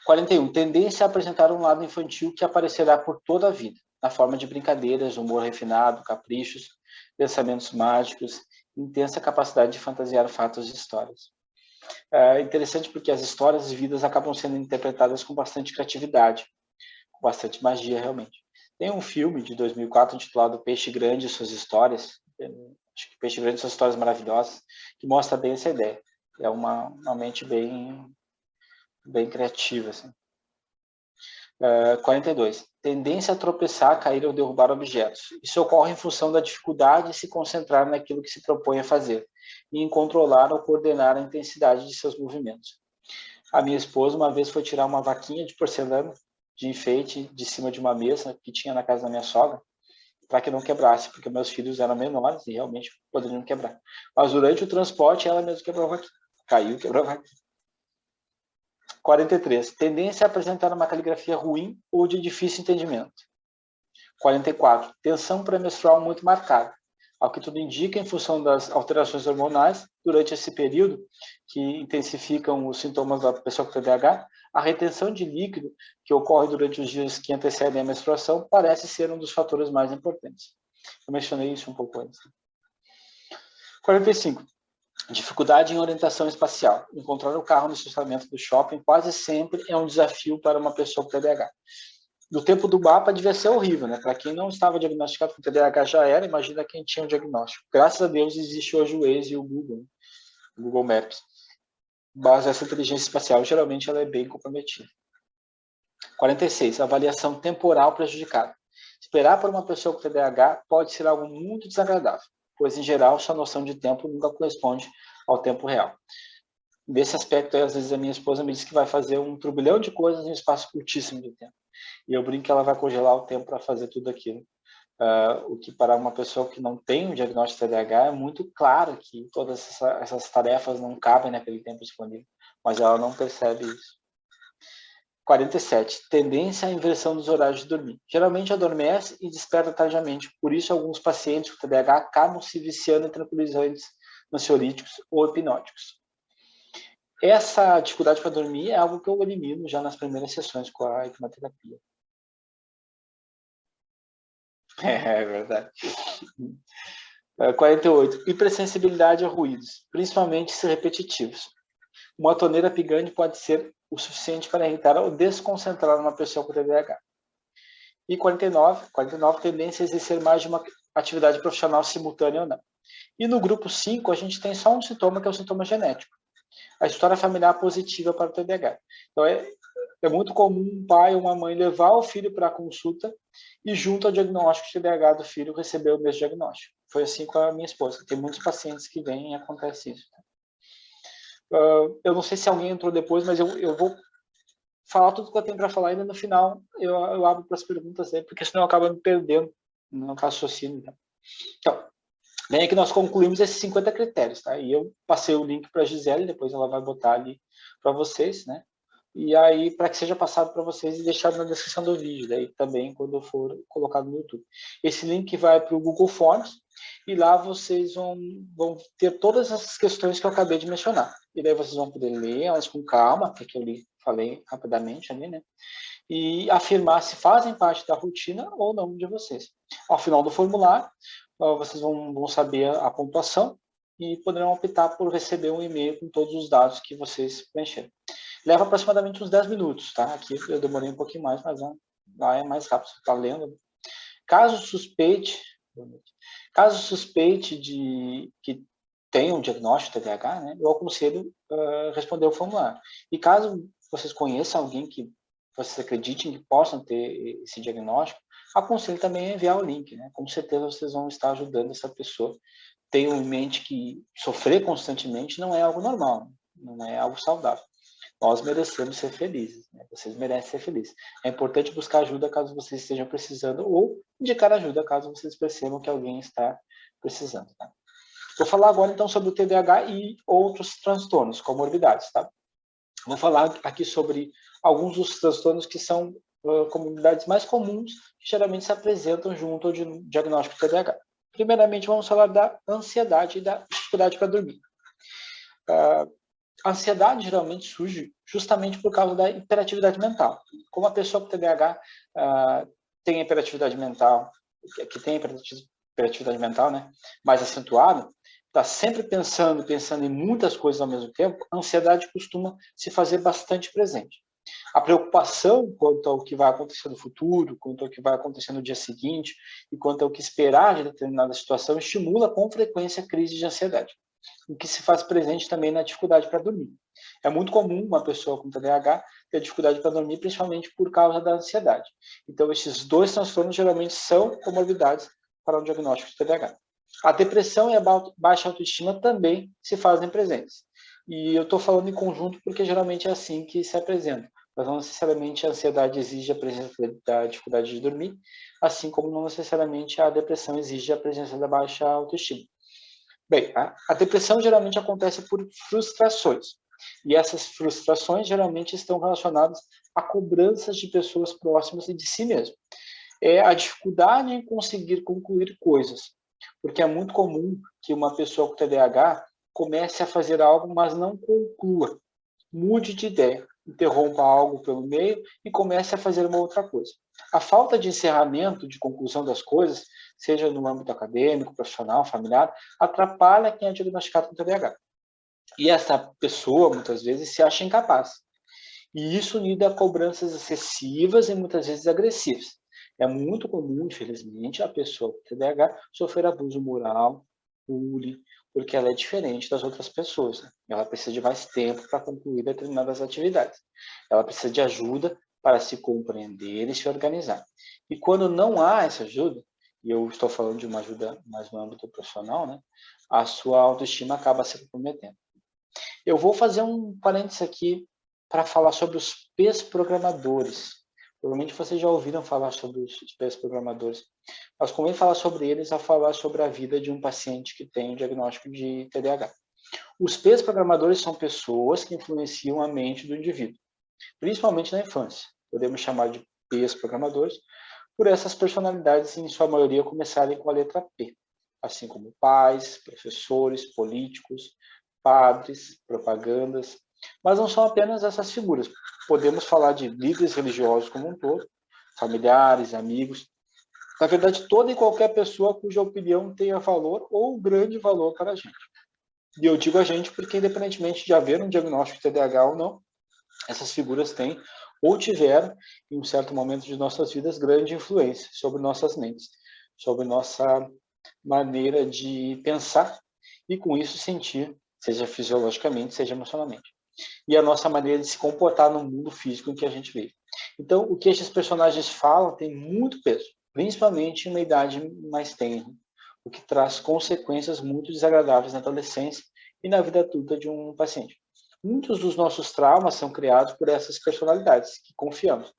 41. Tendência a apresentar um lado infantil que aparecerá por toda a vida, na forma de brincadeiras, humor refinado, caprichos, pensamentos mágicos, intensa capacidade de fantasiar fatos e histórias. É interessante porque as histórias vividas acabam sendo interpretadas com bastante criatividade, com bastante magia, realmente. Tem um filme de 2004 intitulado Peixe Grande e Suas Histórias, acho que Peixe Grande e Suas Histórias Maravilhosas, que mostra bem essa ideia. É uma mente bem criativa, assim. 42. Tendência a tropeçar, cair ou derrubar objetos. Isso ocorre em função da dificuldade de se concentrar naquilo que se propõe a fazer e em controlar ou coordenar a intensidade de seus movimentos. A minha esposa uma vez foi tirar uma vaquinha de porcelana de enfeite de cima de uma mesa que tinha na casa da minha sogra, para que não quebrasse, porque meus filhos eram menores e realmente poderiam quebrar. Mas durante o transporte, ela mesmo quebrou a vaquinha. Caiu e quebrou a vaquinha. 43. Tendência a apresentar uma caligrafia ruim ou de difícil entendimento. 44. Tensão pré-menstrual muito marcada. Ao que tudo indica, em função das alterações hormonais, durante esse período, que intensificam os sintomas da pessoa com TDAH, a retenção de líquido que ocorre durante os dias que antecedem a menstruação parece ser um dos fatores mais importantes. Eu mencionei isso um pouco antes. 45. Dificuldade em orientação espacial. Encontrar o carro no estacionamento do shopping quase sempre é um desafio para uma pessoa com TDAH. No tempo do mapa devia ser horrível, né? Para quem não estava diagnosticado com TDAH já era, imagina quem tinha um diagnóstico. Graças a Deus existe hoje o Waze e o Google Maps. Mas essa inteligência espacial geralmente ela é bem comprometida. 46. Avaliação temporal prejudicada. Esperar por uma pessoa com TDAH pode ser algo muito desagradável, pois em geral sua noção de tempo nunca corresponde ao tempo real. Nesse aspecto, às vezes a minha esposa me diz que vai fazer um turbilhão de coisas em um espaço curtíssimo de tempo. E eu brinco que ela vai congelar o tempo para fazer tudo aquilo. O que para uma pessoa que não tem um diagnóstico de TDAH é muito claro que todas essas tarefas não cabem naquele tempo disponível, mas ela não percebe isso. 47. Tendência à inversão dos horários de dormir. Geralmente adormece e desperta tardiamente, por isso alguns pacientes com TDAH acabam se viciando em tranquilizantes, ansiolíticos ou hipnóticos. Essa dificuldade para dormir é algo que eu elimino já nas primeiras sessões com a hipnoterapia. É verdade. 48. Hipersensibilidade a ruídos, principalmente se repetitivos. Uma torneira pingante pode ser o suficiente para irritar ou desconcentrar uma pessoa com TDAH. E 49. Tendência a exercer mais de uma atividade profissional simultânea ou não. E no grupo 5, a gente tem só um sintoma, que é o sintoma genético. A história familiar positiva para o TDAH. Então, é muito comum um pai ou uma mãe levar o filho para a consulta e, junto ao diagnóstico de TDAH do filho, receber o mesmo diagnóstico. Foi assim com a minha esposa. Tem muitos pacientes que vêm e acontece isso. Eu não sei se alguém entrou depois, mas eu vou falar tudo que eu tenho para falar, ainda no final eu abro para as perguntas aí, porque senão eu acabo me perdendo no raciocínio. Então, bem é que nós concluímos esses 50 critérios, tá? E eu passei o link para a Gisele, depois ela vai botar ali para vocês, né? E aí, para que seja passado para vocês e deixado na descrição do vídeo, daí também quando for colocado no YouTube. Esse link vai para o Google Forms e lá vocês vão ter todas essas questões que eu acabei de mencionar. E daí vocês vão poder ler elas com calma, porque eu falei rapidamente ali, né? E afirmar se fazem parte da rotina ou não de vocês. Ao final do formulário, vocês vão saber a pontuação e poderão optar por receber um e-mail com todos os dados que vocês preencheram. Leva aproximadamente uns 10 minutos, tá? Aqui eu demorei um pouquinho mais, mas lá é mais rápido, você está lendo. Caso suspeite de que tem um diagnóstico de TDAH, né, eu aconselho responder o formulário. E caso vocês conheçam alguém que vocês acreditem que possam ter esse diagnóstico, aconselho também a enviar o link, né? Com certeza vocês vão estar ajudando essa pessoa. Tenham em mente que sofrer constantemente não é algo normal, não é algo saudável. Nós merecemos ser felizes, né? Vocês merecem ser felizes. É importante buscar ajuda caso vocês estejam precisando ou indicar ajuda caso vocês percebam que alguém está precisando. Tá? Vou falar agora então sobre o TDAH e outros transtornos, comorbidades. Tá? Vou falar aqui sobre alguns dos transtornos que são comorbidades mais comuns que geralmente se apresentam junto ao diagnóstico de TDAH. Primeiramente, vamos falar da ansiedade e da dificuldade para dormir. A ansiedade geralmente surge justamente por causa da hiperatividade mental. Como a pessoa com TDAH tem hiperatividade mental, que tem hiperatividade mental, né, mais acentuada, está sempre pensando em muitas coisas ao mesmo tempo, a ansiedade costuma se fazer bastante presente. A preocupação quanto ao que vai acontecer no futuro, quanto ao que vai acontecer no dia seguinte e quanto ao que esperar de determinada situação estimula com frequência a crise de ansiedade. o que se faz presente também na dificuldade para dormir. É muito comum uma pessoa com TDAH ter dificuldade para dormir, principalmente por causa da ansiedade. Então, esses dois transtornos geralmente são comorbidades para um diagnóstico de TDAH. A depressão e a baixa autoestima também se fazem presentes. E eu estou falando em conjunto porque geralmente é assim que se apresenta. Mas não necessariamente a ansiedade exige a presença da dificuldade de dormir, assim como não necessariamente a depressão exige a presença da baixa autoestima. Bem, a depressão geralmente acontece por frustrações. E essas frustrações geralmente estão relacionadas a cobranças de pessoas próximas e de si mesmo. É a dificuldade em conseguir concluir coisas. Porque é muito comum que uma pessoa com TDAH comece a fazer algo, mas não conclua. Mude de ideia, interrompa algo pelo meio e comece a fazer uma outra coisa. A falta de encerramento, de conclusão das coisas, seja no âmbito acadêmico, profissional, familiar, atrapalha quem é diagnosticado com TDAH. E essa pessoa, muitas vezes, se acha incapaz. E isso unido a cobranças excessivas e muitas vezes agressivas. É muito comum, infelizmente, a pessoa com TDAH sofrer abuso moral, bullying, porque ela é diferente das outras pessoas. Né? Ela precisa de mais tempo para concluir determinadas atividades. Ela precisa de ajuda para se compreender e se organizar. E quando não há essa ajuda, e eu estou falando de uma ajuda mais no âmbito profissional, né? A sua autoestima acaba se comprometendo. Eu vou fazer um parênteses aqui para falar sobre os P's-programadores. Provavelmente vocês já ouviram falar sobre os P's-programadores. Mas convém falar sobre eles ao falar sobre a vida de um paciente que tem o diagnóstico de TDAH. Os P's-programadores são pessoas que influenciam a mente do indivíduo, principalmente na infância. Podemos chamar de P's-programadores por essas personalidades, em sua maioria, começarem com a letra P, assim como pais, professores, políticos, padres, propagandas, mas não são apenas essas figuras. Podemos falar de líderes religiosos como um todo, familiares, amigos, na verdade, toda e qualquer pessoa cuja opinião tenha valor ou grande valor para a gente. E eu digo a gente porque, independentemente de haver um diagnóstico de TDAH ou não, essas figuras têm ou tiveram, em um certo momento de nossas vidas, grande influência sobre nossas mentes, sobre nossa maneira de pensar e, com isso, sentir, seja fisiologicamente, seja emocionalmente. E a nossa maneira de se comportar no mundo físico em que a gente vive. Então, o que esses personagens falam tem muito peso, principalmente em uma idade mais tenra, o que traz consequências muito desagradáveis na adolescência e na vida adulta de um paciente. Muitos dos nossos traumas são criados por essas personalidades que confiamos.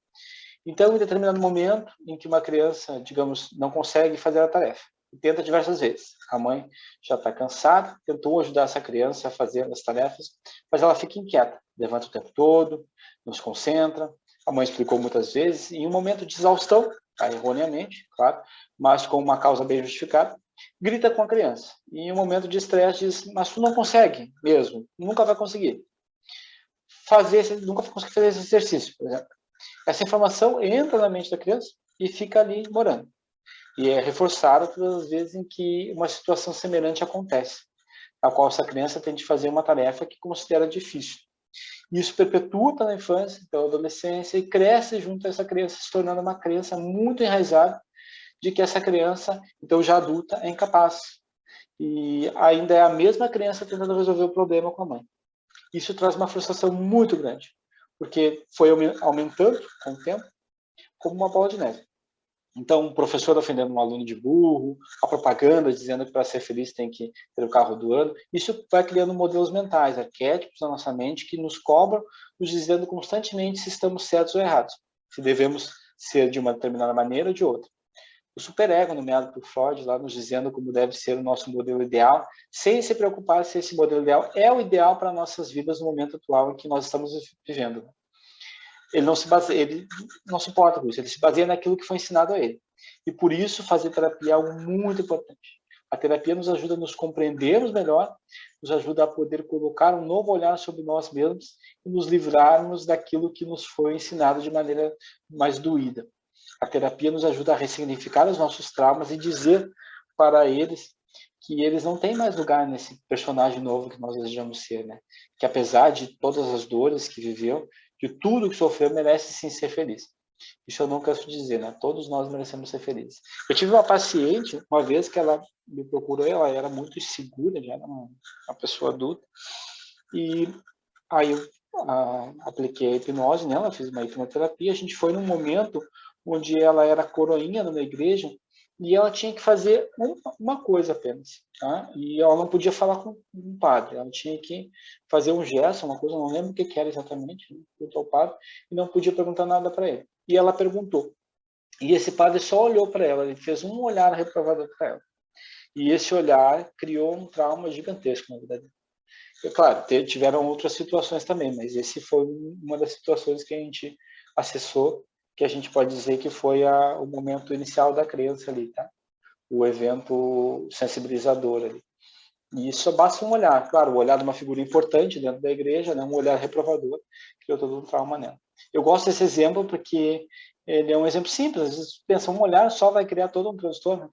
Então, em determinado momento em que uma criança, digamos, não consegue fazer a tarefa, e tenta diversas vezes. A mãe já está cansada, tentou ajudar essa criança a fazer as tarefas, mas ela fica inquieta, levanta o tempo todo, não se concentra. A mãe explicou muitas vezes, e em um momento de exaustão, erroneamente, claro, mas com uma causa bem justificada, grita com a criança. E em um momento de estresse diz, mas tu não consegue mesmo, nunca vai conseguir. Nunca vai conseguir fazer esse exercício, por exemplo. Essa informação entra na mente da criança e fica ali morando. E é reforçada todas as vezes em que uma situação semelhante acontece, na qual essa criança tem de fazer uma tarefa que considera difícil. Isso perpetua pela infância, pela adolescência e cresce junto a essa criança, se tornando uma crença muito enraizada de que essa criança, então já adulta, é incapaz. E ainda é a mesma criança tentando resolver o problema com a mãe. Isso traz uma frustração muito grande, porque foi aumentando com o tempo como uma bola de neve. Então, um professor ofendendo um aluno de burro, a propaganda dizendo que para ser feliz tem que ter o carro do ano. Isso vai criando modelos mentais, arquétipos na nossa mente que nos cobram, nos dizendo constantemente se estamos certos ou errados, se devemos ser de uma determinada maneira ou de outra. O superego, nomeado por Freud, lá nos dizendo como deve ser o nosso modelo ideal, sem se preocupar se esse modelo ideal é o ideal para nossas vidas no momento atual em que nós estamos vivendo. Ele não se importa com isso, ele se baseia naquilo que foi ensinado a ele. E por isso fazer terapia é algo muito importante. A terapia nos ajuda a nos compreendermos melhor, nos ajuda a poder colocar um novo olhar sobre nós mesmos e nos livrarmos daquilo que nos foi ensinado de maneira mais doída. A terapia nos ajuda a ressignificar os nossos traumas e dizer para eles que eles não têm mais lugar nesse personagem novo que nós desejamos ser, né? Que apesar de todas as dores que viveu, de tudo que sofreu, merece sim ser feliz. Isso eu não canso de dizer, né? Todos nós merecemos ser felizes. Eu tive uma paciente, uma vez que ela me procurou, ela era muito insegura, já era uma pessoa adulta, e aí eu apliquei a hipnose nela, fiz uma hipnoterapia, a gente foi num momento onde ela era coroinha numa igreja, e ela tinha que fazer uma coisa apenas, tá? E ela não podia falar com um padre, ela tinha que fazer um gesto, uma coisa, não lembro o que era exatamente, junto ao padre, e não podia perguntar nada para ele. E ela perguntou. E esse padre só olhou para ela, ele fez um olhar reprovador para ela. E esse olhar criou um trauma gigantesco na vida dela. E, claro, tiveram outras situações também, mas esse foi uma das situações que a gente acessou, que a gente pode dizer que foi o momento inicial da criança ali, tá? O evento sensibilizador ali. E isso basta um olhar, claro, o olhar de uma figura importante dentro da igreja, né, um olhar reprovador, criou todo um trauma nela. Eu gosto desse exemplo porque ele é um exemplo simples, às vezes pensa, um olhar só vai criar todo um transtorno,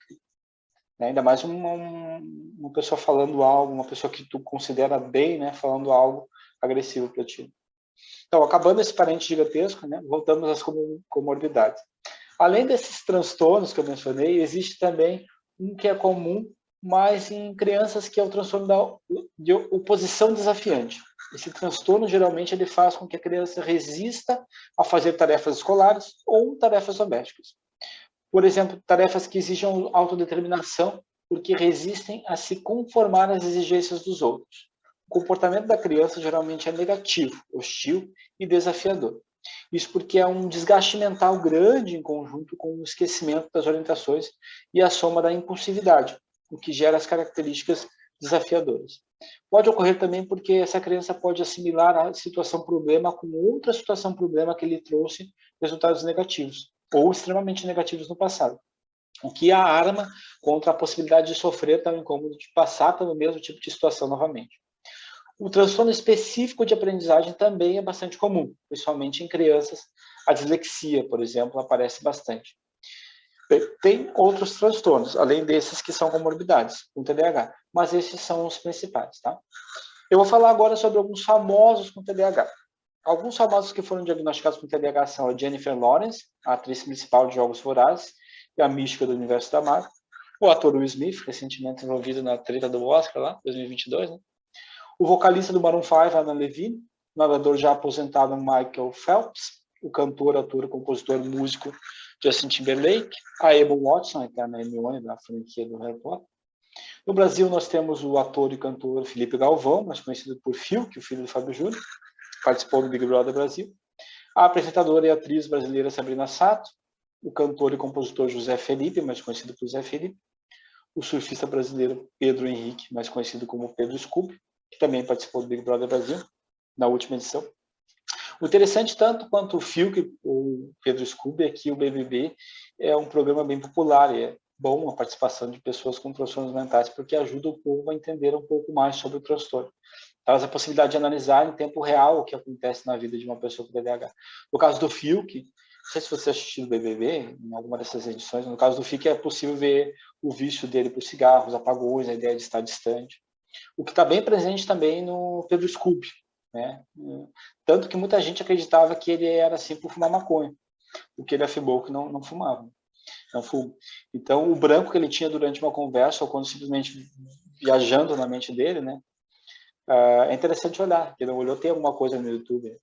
né? Ainda mais uma pessoa falando algo, uma pessoa que tu considera bem, né, falando algo agressivo para ti. Então, acabando esse parente gigantesco, né, voltamos às comorbidades. Além desses transtornos que eu mencionei, existe também um que é comum, mas em crianças, que é o transtorno de oposição desafiante. Esse transtorno, geralmente, ele faz com que a criança resista a fazer tarefas escolares ou tarefas domésticas. Por exemplo, tarefas que exijam autodeterminação, porque resistem a se conformar às exigências dos outros. O comportamento da criança geralmente é negativo, hostil e desafiador. Isso porque é um desgaste mental grande em conjunto com o esquecimento das orientações e a soma da impulsividade, o que gera as características desafiadoras. Pode ocorrer também porque essa criança pode assimilar a situação problema com outra situação problema que lhe trouxe resultados negativos ou extremamente negativos no passado, o que a arma contra a possibilidade de sofrer tal incômodo de passar pelo mesmo tipo de situação novamente. O transtorno específico de aprendizagem também é bastante comum, principalmente em crianças. A dislexia, por exemplo, aparece bastante. Tem outros transtornos, além desses que são comorbidades, com TDAH, mas esses são os principais, tá? Eu vou falar agora sobre alguns famosos com TDAH. Alguns famosos que foram diagnosticados com TDAH são a Jennifer Lawrence, a atriz principal de Jogos Vorazes e a mística do universo da Marvel. O ator Will Smith, recentemente envolvido na treta do Oscar, lá, 2022, né? O vocalista do Maroon 5, Adam Levine, o nadador já aposentado Michael Phelps, o cantor, ator, compositor, músico Justin Timberlake, a Emma Watson, a eterna Hermione da franquia do Harry Potter. No Brasil, nós temos o ator e cantor Felipe Galvão, mais conhecido por Fiuk, o filho do Fábio Júnior, participou do Big Brother Brasil. A apresentadora e atriz brasileira Sabrina Sato, o cantor e compositor José Felipe, mais conhecido por José Felipe, o surfista brasileiro Pedro Henrique, mais conhecido como Pedro Scooby, que também participou do Big Brother Brasil, na última edição. O interessante, tanto quanto o Fiuk ou Pedro Scooby, é que o BBB é um programa bem popular, e é bom a participação de pessoas com transtornos mentais, porque ajuda o povo a entender um pouco mais sobre o transtorno. Traz a possibilidade de analisar em tempo real o que acontece na vida de uma pessoa com TDAH. No caso do Fiuk, não sei se você assistiu o BBB, em alguma dessas edições, no caso do Fiuk é possível ver o vício dele por cigarros, apagões, a ideia de estar distante. O que está bem presente também no Pedro Scooby, né? Tanto que muita gente acreditava que ele era assim por fumar maconha, o que ele afirmou que não fumava. Não fuma. Então, o branco que ele tinha durante uma conversa, ou quando simplesmente viajando na mente dele, né? É interessante olhar, porque ele olhou, tem alguma coisa no YouTube.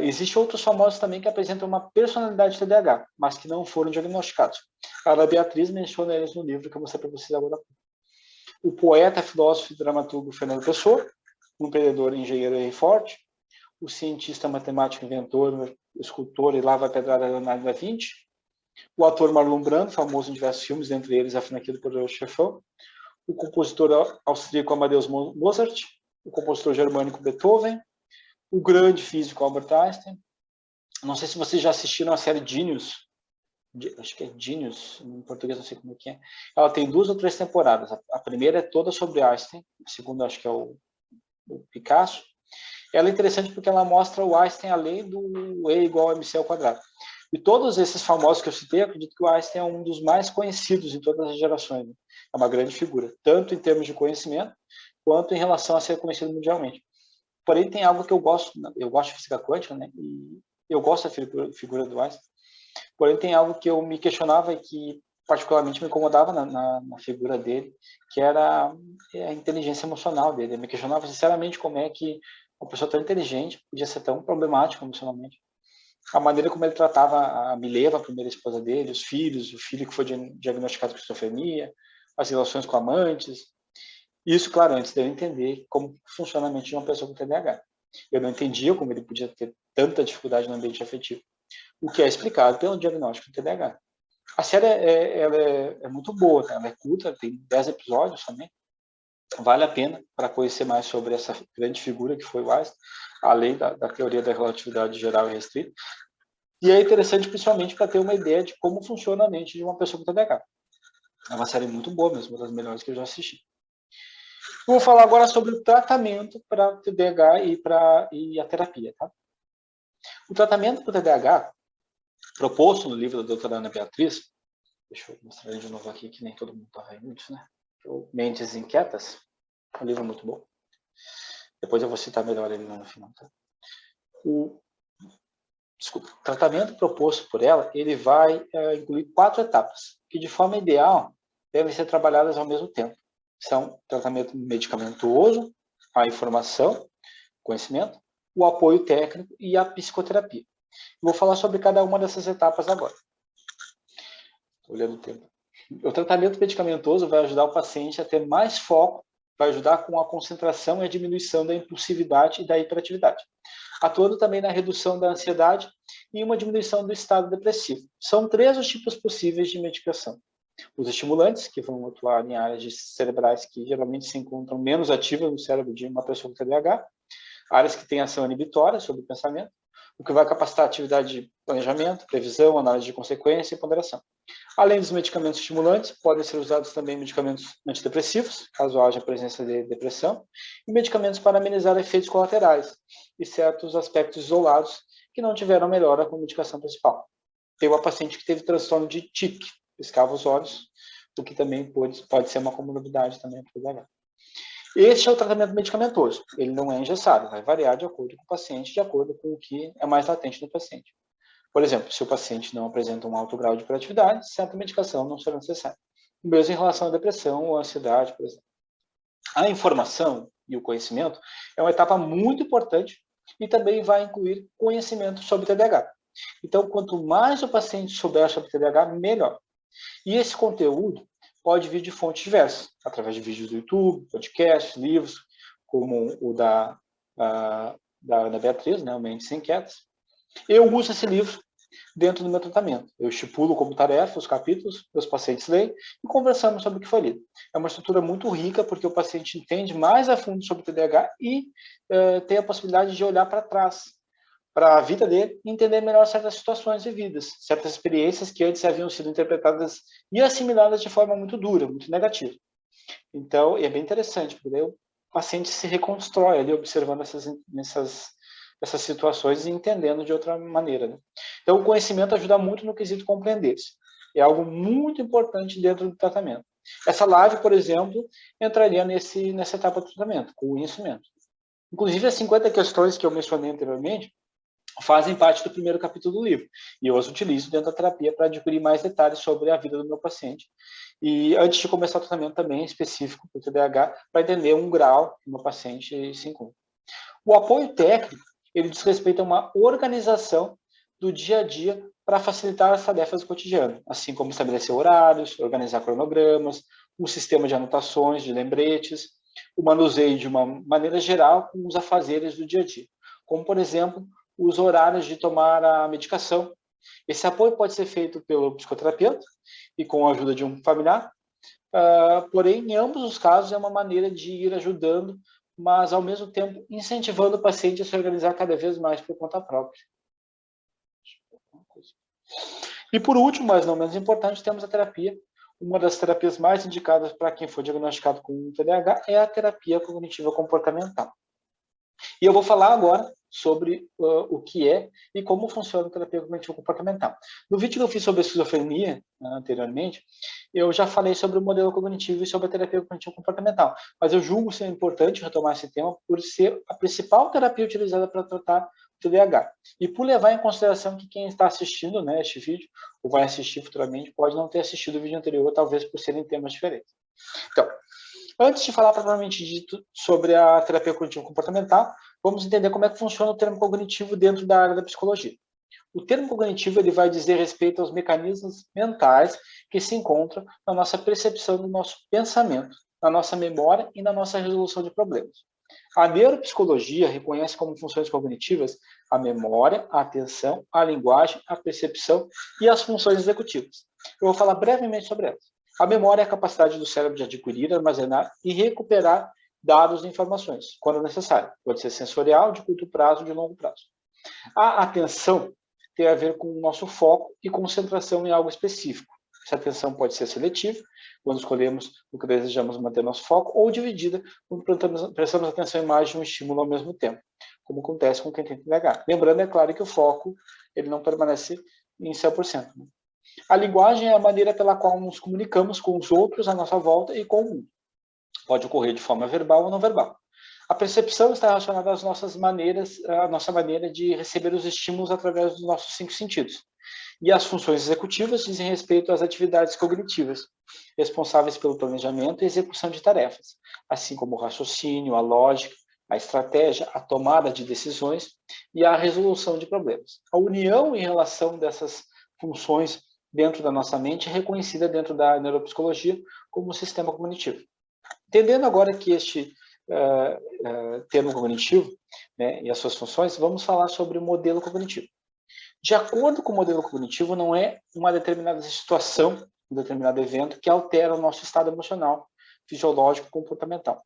Existem outros famosos também que apresentam uma personalidade TDAH, mas que não foram diagnosticados. A Ana Beatriz menciona eles no livro que eu mostrei para vocês agora. O poeta, filósofo e dramaturgo Fernando Pessoa, o empreendedor, engenheiro Henry Ford, o cientista, matemático, inventor, escultor e lava-pedrada Leonardo da Vinci, o ator Marlon Brando, famoso em diversos filmes, entre eles A Franquia do Poderoso Chefão, o compositor austríaco Amadeus Mozart, o compositor germânico Beethoven, o grande físico Albert Einstein. Não sei se vocês já assistiram a série Genius, acho que é Genius, em português não sei como é que é. Ela tem 2 ou 3 temporadas. A primeira é toda sobre Einstein, a segunda acho que é o Picasso. Ela é interessante porque ela mostra o Einstein além do E igual a MC ao quadrado. E todos esses famosos que eu citei, eu acredito que o Einstein é um dos mais conhecidos em todas as gerações. Né? É uma grande figura, tanto em termos de conhecimento, quanto em relação a ser conhecido mundialmente. Porém, tem algo que eu gosto de física quântica, né? E eu gosto da figura do Einstein, Porém, tem algo que eu me questionava e que particularmente me incomodava na figura dele, que era a inteligência emocional dele. Eu me questionava sinceramente como é que uma pessoa tão inteligente podia ser tão problemática emocionalmente. A maneira como ele tratava a Mileva, a primeira esposa dele, os filhos, o filho que foi diagnosticado com esquizofrenia, as relações com amantes. Isso, claro, antes de eu entender como funciona a mente de uma pessoa com TDAH. Eu não entendia como ele podia ter tanta dificuldade no ambiente afetivo, o que é explicado pelo diagnóstico do TDAH. A série é muito boa, tá? Ela é curta, tem 10 episódios também. Vale a pena para conhecer mais sobre essa grande figura que foi o Einstein, além da teoria da relatividade geral e restrita. E é interessante principalmente para ter uma ideia de como funciona a mente de uma pessoa com TDAH. É uma série muito boa mesmo, uma das melhores que eu já assisti. Eu vou falar agora sobre o tratamento para TDAH e a terapia. Tá? O tratamento para o TDAH, proposto no livro da doutora Ana Beatriz, deixa eu mostrar ele de novo aqui, que nem todo mundo está vendo isso, né? Mentes Inquietas, um livro muito bom. Depois eu vou citar melhor ele no final. Tá? O tratamento proposto por ela, ele vai incluir 4 etapas, que de forma ideal devem ser trabalhadas ao mesmo tempo. São tratamento medicamentoso, a informação, conhecimento, o apoio técnico e a psicoterapia. Vou falar sobre cada uma dessas etapas agora. Estou olhando o tempo. O tratamento medicamentoso vai ajudar o paciente a ter mais foco, vai ajudar com a concentração e a diminuição da impulsividade e da hiperatividade, atuando também na redução da ansiedade e uma diminuição do estado depressivo. São 3 os tipos possíveis de medicação. Os estimulantes, que vão atuar em áreas cerebrais que geralmente se encontram menos ativas no cérebro de uma pessoa com TDAH, áreas que têm ação inibitória sobre o pensamento, o que vai capacitar a atividade de planejamento, previsão, análise de consequência e ponderação. Além dos medicamentos estimulantes, podem ser usados também medicamentos antidepressivos, caso haja presença de depressão, e medicamentos para amenizar efeitos colaterais e certos aspectos isolados que não tiveram melhora com a medicação principal. Tem uma paciente que teve transtorno de tique, piscava os olhos, o que também pode ser uma comorbidade também para o TDAH. Este é o tratamento medicamentoso. Ele não é engessado, vai variar de acordo com o paciente, de acordo com o que é mais latente no paciente. Por exemplo, se o paciente não apresenta um alto grau de hiperatividade, certa medicação não será necessária. O mesmo em relação à depressão ou à ansiedade, por exemplo. A informação e o conhecimento é uma etapa muito importante e também vai incluir conhecimento sobre TDAH. Então, quanto mais o paciente souber sobre TDAH, melhor. E esse conteúdo pode vir de fontes diversas, através de vídeos do YouTube, podcasts, livros, como o da Ana Beatriz, né, o Mentes Inquietas. Eu uso esse livro dentro do meu tratamento. Eu estipulo como tarefa os capítulos, os pacientes leem e conversamos sobre o que foi lido. É uma estrutura muito rica, porque o paciente entende mais a fundo sobre o TDAH e tem a possibilidade de olhar para trás, para a vida dele, e entender melhor certas situações vividas, certas experiências que antes haviam sido interpretadas e assimiladas de forma muito dura, muito negativa. Então, é bem interessante, porque daí o paciente se reconstrói ali, observando essas situações e entendendo de outra maneira. Né? Então, o conhecimento ajuda muito no quesito compreender isso. É algo muito importante dentro do tratamento. Essa live, por exemplo, entraria nessa etapa do tratamento, com o conhecimento. Inclusive, as 50 questões que eu mencionei anteriormente fazem parte do primeiro capítulo do livro. E eu as utilizo dentro da terapia para adquirir mais detalhes sobre a vida do meu paciente. E antes de começar o tratamento também específico para o TDAH, para entender um grau que o meu paciente se encontra. O apoio técnico, ele diz respeito a uma organização do dia a dia para facilitar as tarefas do cotidiano, assim como estabelecer horários, organizar cronogramas, um sistema de anotações, de lembretes, o manuseio de uma maneira geral com os afazeres do dia a dia, como, por exemplo, os horários de tomar a medicação. Esse apoio pode ser feito pelo psicoterapeuta e com a ajuda de um familiar, porém, em ambos os casos, é uma maneira de ir ajudando, mas, ao mesmo tempo, incentivando o paciente a se organizar cada vez mais por conta própria. E, por último, mas não menos importante, temos a terapia. Uma das terapias mais indicadas para quem for diagnosticado com TDAH é a terapia cognitiva comportamental. E eu vou falar agora sobre o que é e como funciona a terapia cognitivo comportamental. No vídeo que eu fiz sobre a esquizofrenia, anteriormente, eu já falei sobre o modelo cognitivo e sobre a terapia cognitivo comportamental, mas eu julgo ser importante retomar esse tema por ser a principal terapia utilizada para tratar TDAH. E por levar em consideração que quem está assistindo, né, este vídeo, ou vai assistir futuramente, pode não ter assistido o vídeo anterior, talvez por serem temas diferentes. Então, antes de falar propriamente dito sobre a terapia cognitivo-comportamental, vamos entender como é que funciona o termo cognitivo dentro da área da psicologia. O termo cognitivo ele vai dizer respeito aos mecanismos mentais que se encontram na nossa percepção do nosso pensamento, na nossa memória e na nossa resolução de problemas. A neuropsicologia reconhece como funções cognitivas a memória, a atenção, a linguagem, a percepção e as funções executivas. Eu vou falar brevemente sobre elas. A memória é a capacidade do cérebro de adquirir, armazenar e recuperar dados e informações, quando necessário. Pode ser sensorial, de curto prazo, de longo prazo. A atenção tem a ver com o nosso foco e concentração em algo específico. Essa atenção pode ser seletiva, quando escolhemos o que desejamos manter nosso foco, ou dividida, quando prestamos atenção em mais de um estímulo ao mesmo tempo, como acontece com quem tem TDAH. Lembrando, é claro, que o foco ele não permanece em 100%. Né? A linguagem é a maneira pela qual nos comunicamos com os outros à nossa volta e com o mundo. Pode ocorrer de forma verbal ou não verbal. A percepção está relacionada às nossas maneiras, à nossa maneira de receber os estímulos através dos nossos 5 sentidos. E as funções executivas dizem respeito às atividades cognitivas, responsáveis pelo planejamento e execução de tarefas, assim como o raciocínio, a lógica, a estratégia, a tomada de decisões e a resolução de problemas. A união em relação dessas funções dentro da nossa mente é reconhecida dentro da neuropsicologia como sistema cognitivo. Entendendo agora que este termo cognitivo, né, e as suas funções, vamos falar sobre o modelo cognitivo. De acordo com o modelo cognitivo, não é uma determinada situação, um determinado evento que altera o nosso estado emocional, fisiológico e comportamental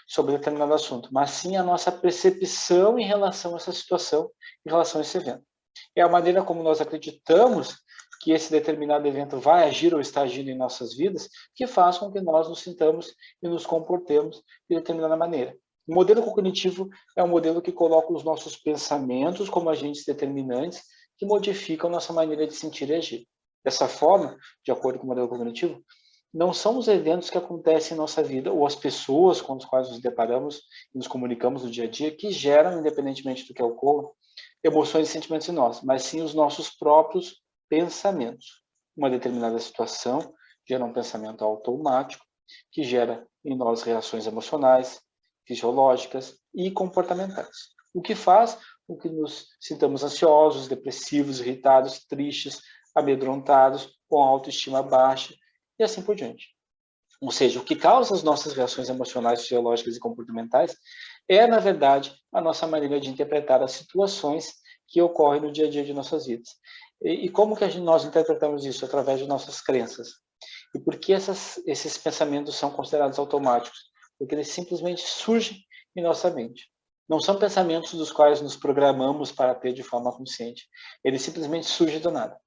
sobre determinado assunto, mas sim a nossa percepção em relação a essa situação, em relação a esse evento. É a maneira como nós acreditamos que esse determinado evento vai agir ou está agindo em nossas vidas, que faz com que nós nos sintamos e nos comportemos de determinada maneira. O modelo cognitivo é um modelo que coloca os nossos pensamentos como agentes determinantes que modificam nossa maneira de sentir e agir. Dessa forma, de acordo com o modelo cognitivo, não são os eventos que acontecem em nossa vida ou as pessoas com as quais nos deparamos e nos comunicamos no dia a dia que geram, independentemente do que ocorra, emoções e sentimentos em nós, mas sim os nossos próprios pensamentos. Uma determinada situação gera um pensamento automático que gera em nós reações emocionais, fisiológicas e comportamentais. O que faz com que nos sintamos ansiosos, depressivos, irritados, tristes, amedrontados, com autoestima baixa e assim por diante. Ou seja, o que causa as nossas reações emocionais, fisiológicas e comportamentais é, na verdade, a nossa maneira de interpretar as situações que ocorrem no dia a dia de nossas vidas. E como que nós interpretamos isso? Através de nossas crenças. E por que esses pensamentos são considerados automáticos? Porque eles simplesmente surgem em nossa mente. Não são pensamentos dos quais nos programamos para ter de forma consciente. Eles simplesmente surgem do nada.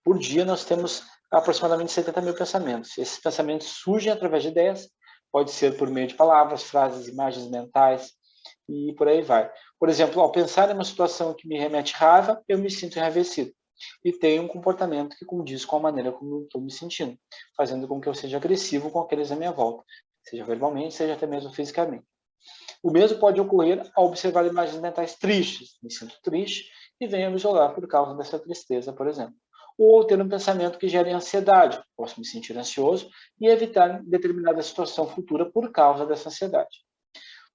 Por dia nós temos aproximadamente 70 mil pensamentos. Esses pensamentos surgem através de ideias, pode ser por meio de palavras, frases, imagens mentais e por aí vai. Por exemplo, ao pensar em uma situação que me remete raiva, eu me sinto enraivecido e tenho um comportamento que condiz com a maneira como eu estou me sentindo, fazendo com que eu seja agressivo com aqueles à minha volta, seja verbalmente, seja até mesmo fisicamente. O mesmo pode ocorrer ao observar imagens mentais tristes. Me sinto triste e venho me isolar por causa dessa tristeza, por exemplo. Ou ter um pensamento que gere ansiedade. Posso me sentir ansioso e evitar determinada situação futura por causa dessa ansiedade.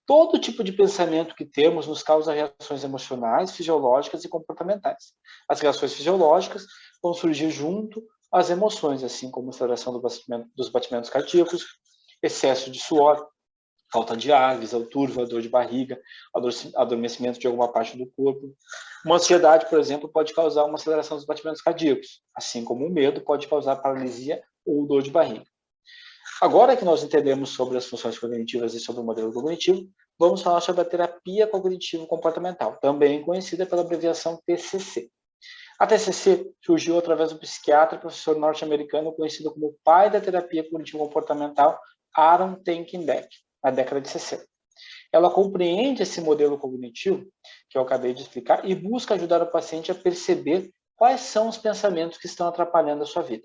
Todo tipo de pensamento que temos nos causa reações emocionais, fisiológicas e comportamentais. As reações fisiológicas vão surgir junto às emoções, assim como aceleração dos batimentos cardíacos, excesso de suor, falta de ar, visão turva, dor de barriga, adormecimento de alguma parte do corpo. Uma ansiedade, por exemplo, pode causar uma aceleração dos batimentos cardíacos, assim como o medo pode causar paralisia ou dor de barriga. Agora que nós entendemos sobre as funções cognitivas e sobre o modelo cognitivo, vamos falar sobre a terapia cognitivo-comportamental, também conhecida pela abreviação TCC. A TCC surgiu através do psiquiatra e professor norte-americano conhecido como o pai da terapia cognitivo-comportamental, Aaron Tenkenbeck, na década de 60. Ela compreende esse modelo cognitivo, que eu acabei de explicar, e busca ajudar o paciente a perceber quais são os pensamentos que estão atrapalhando a sua vida,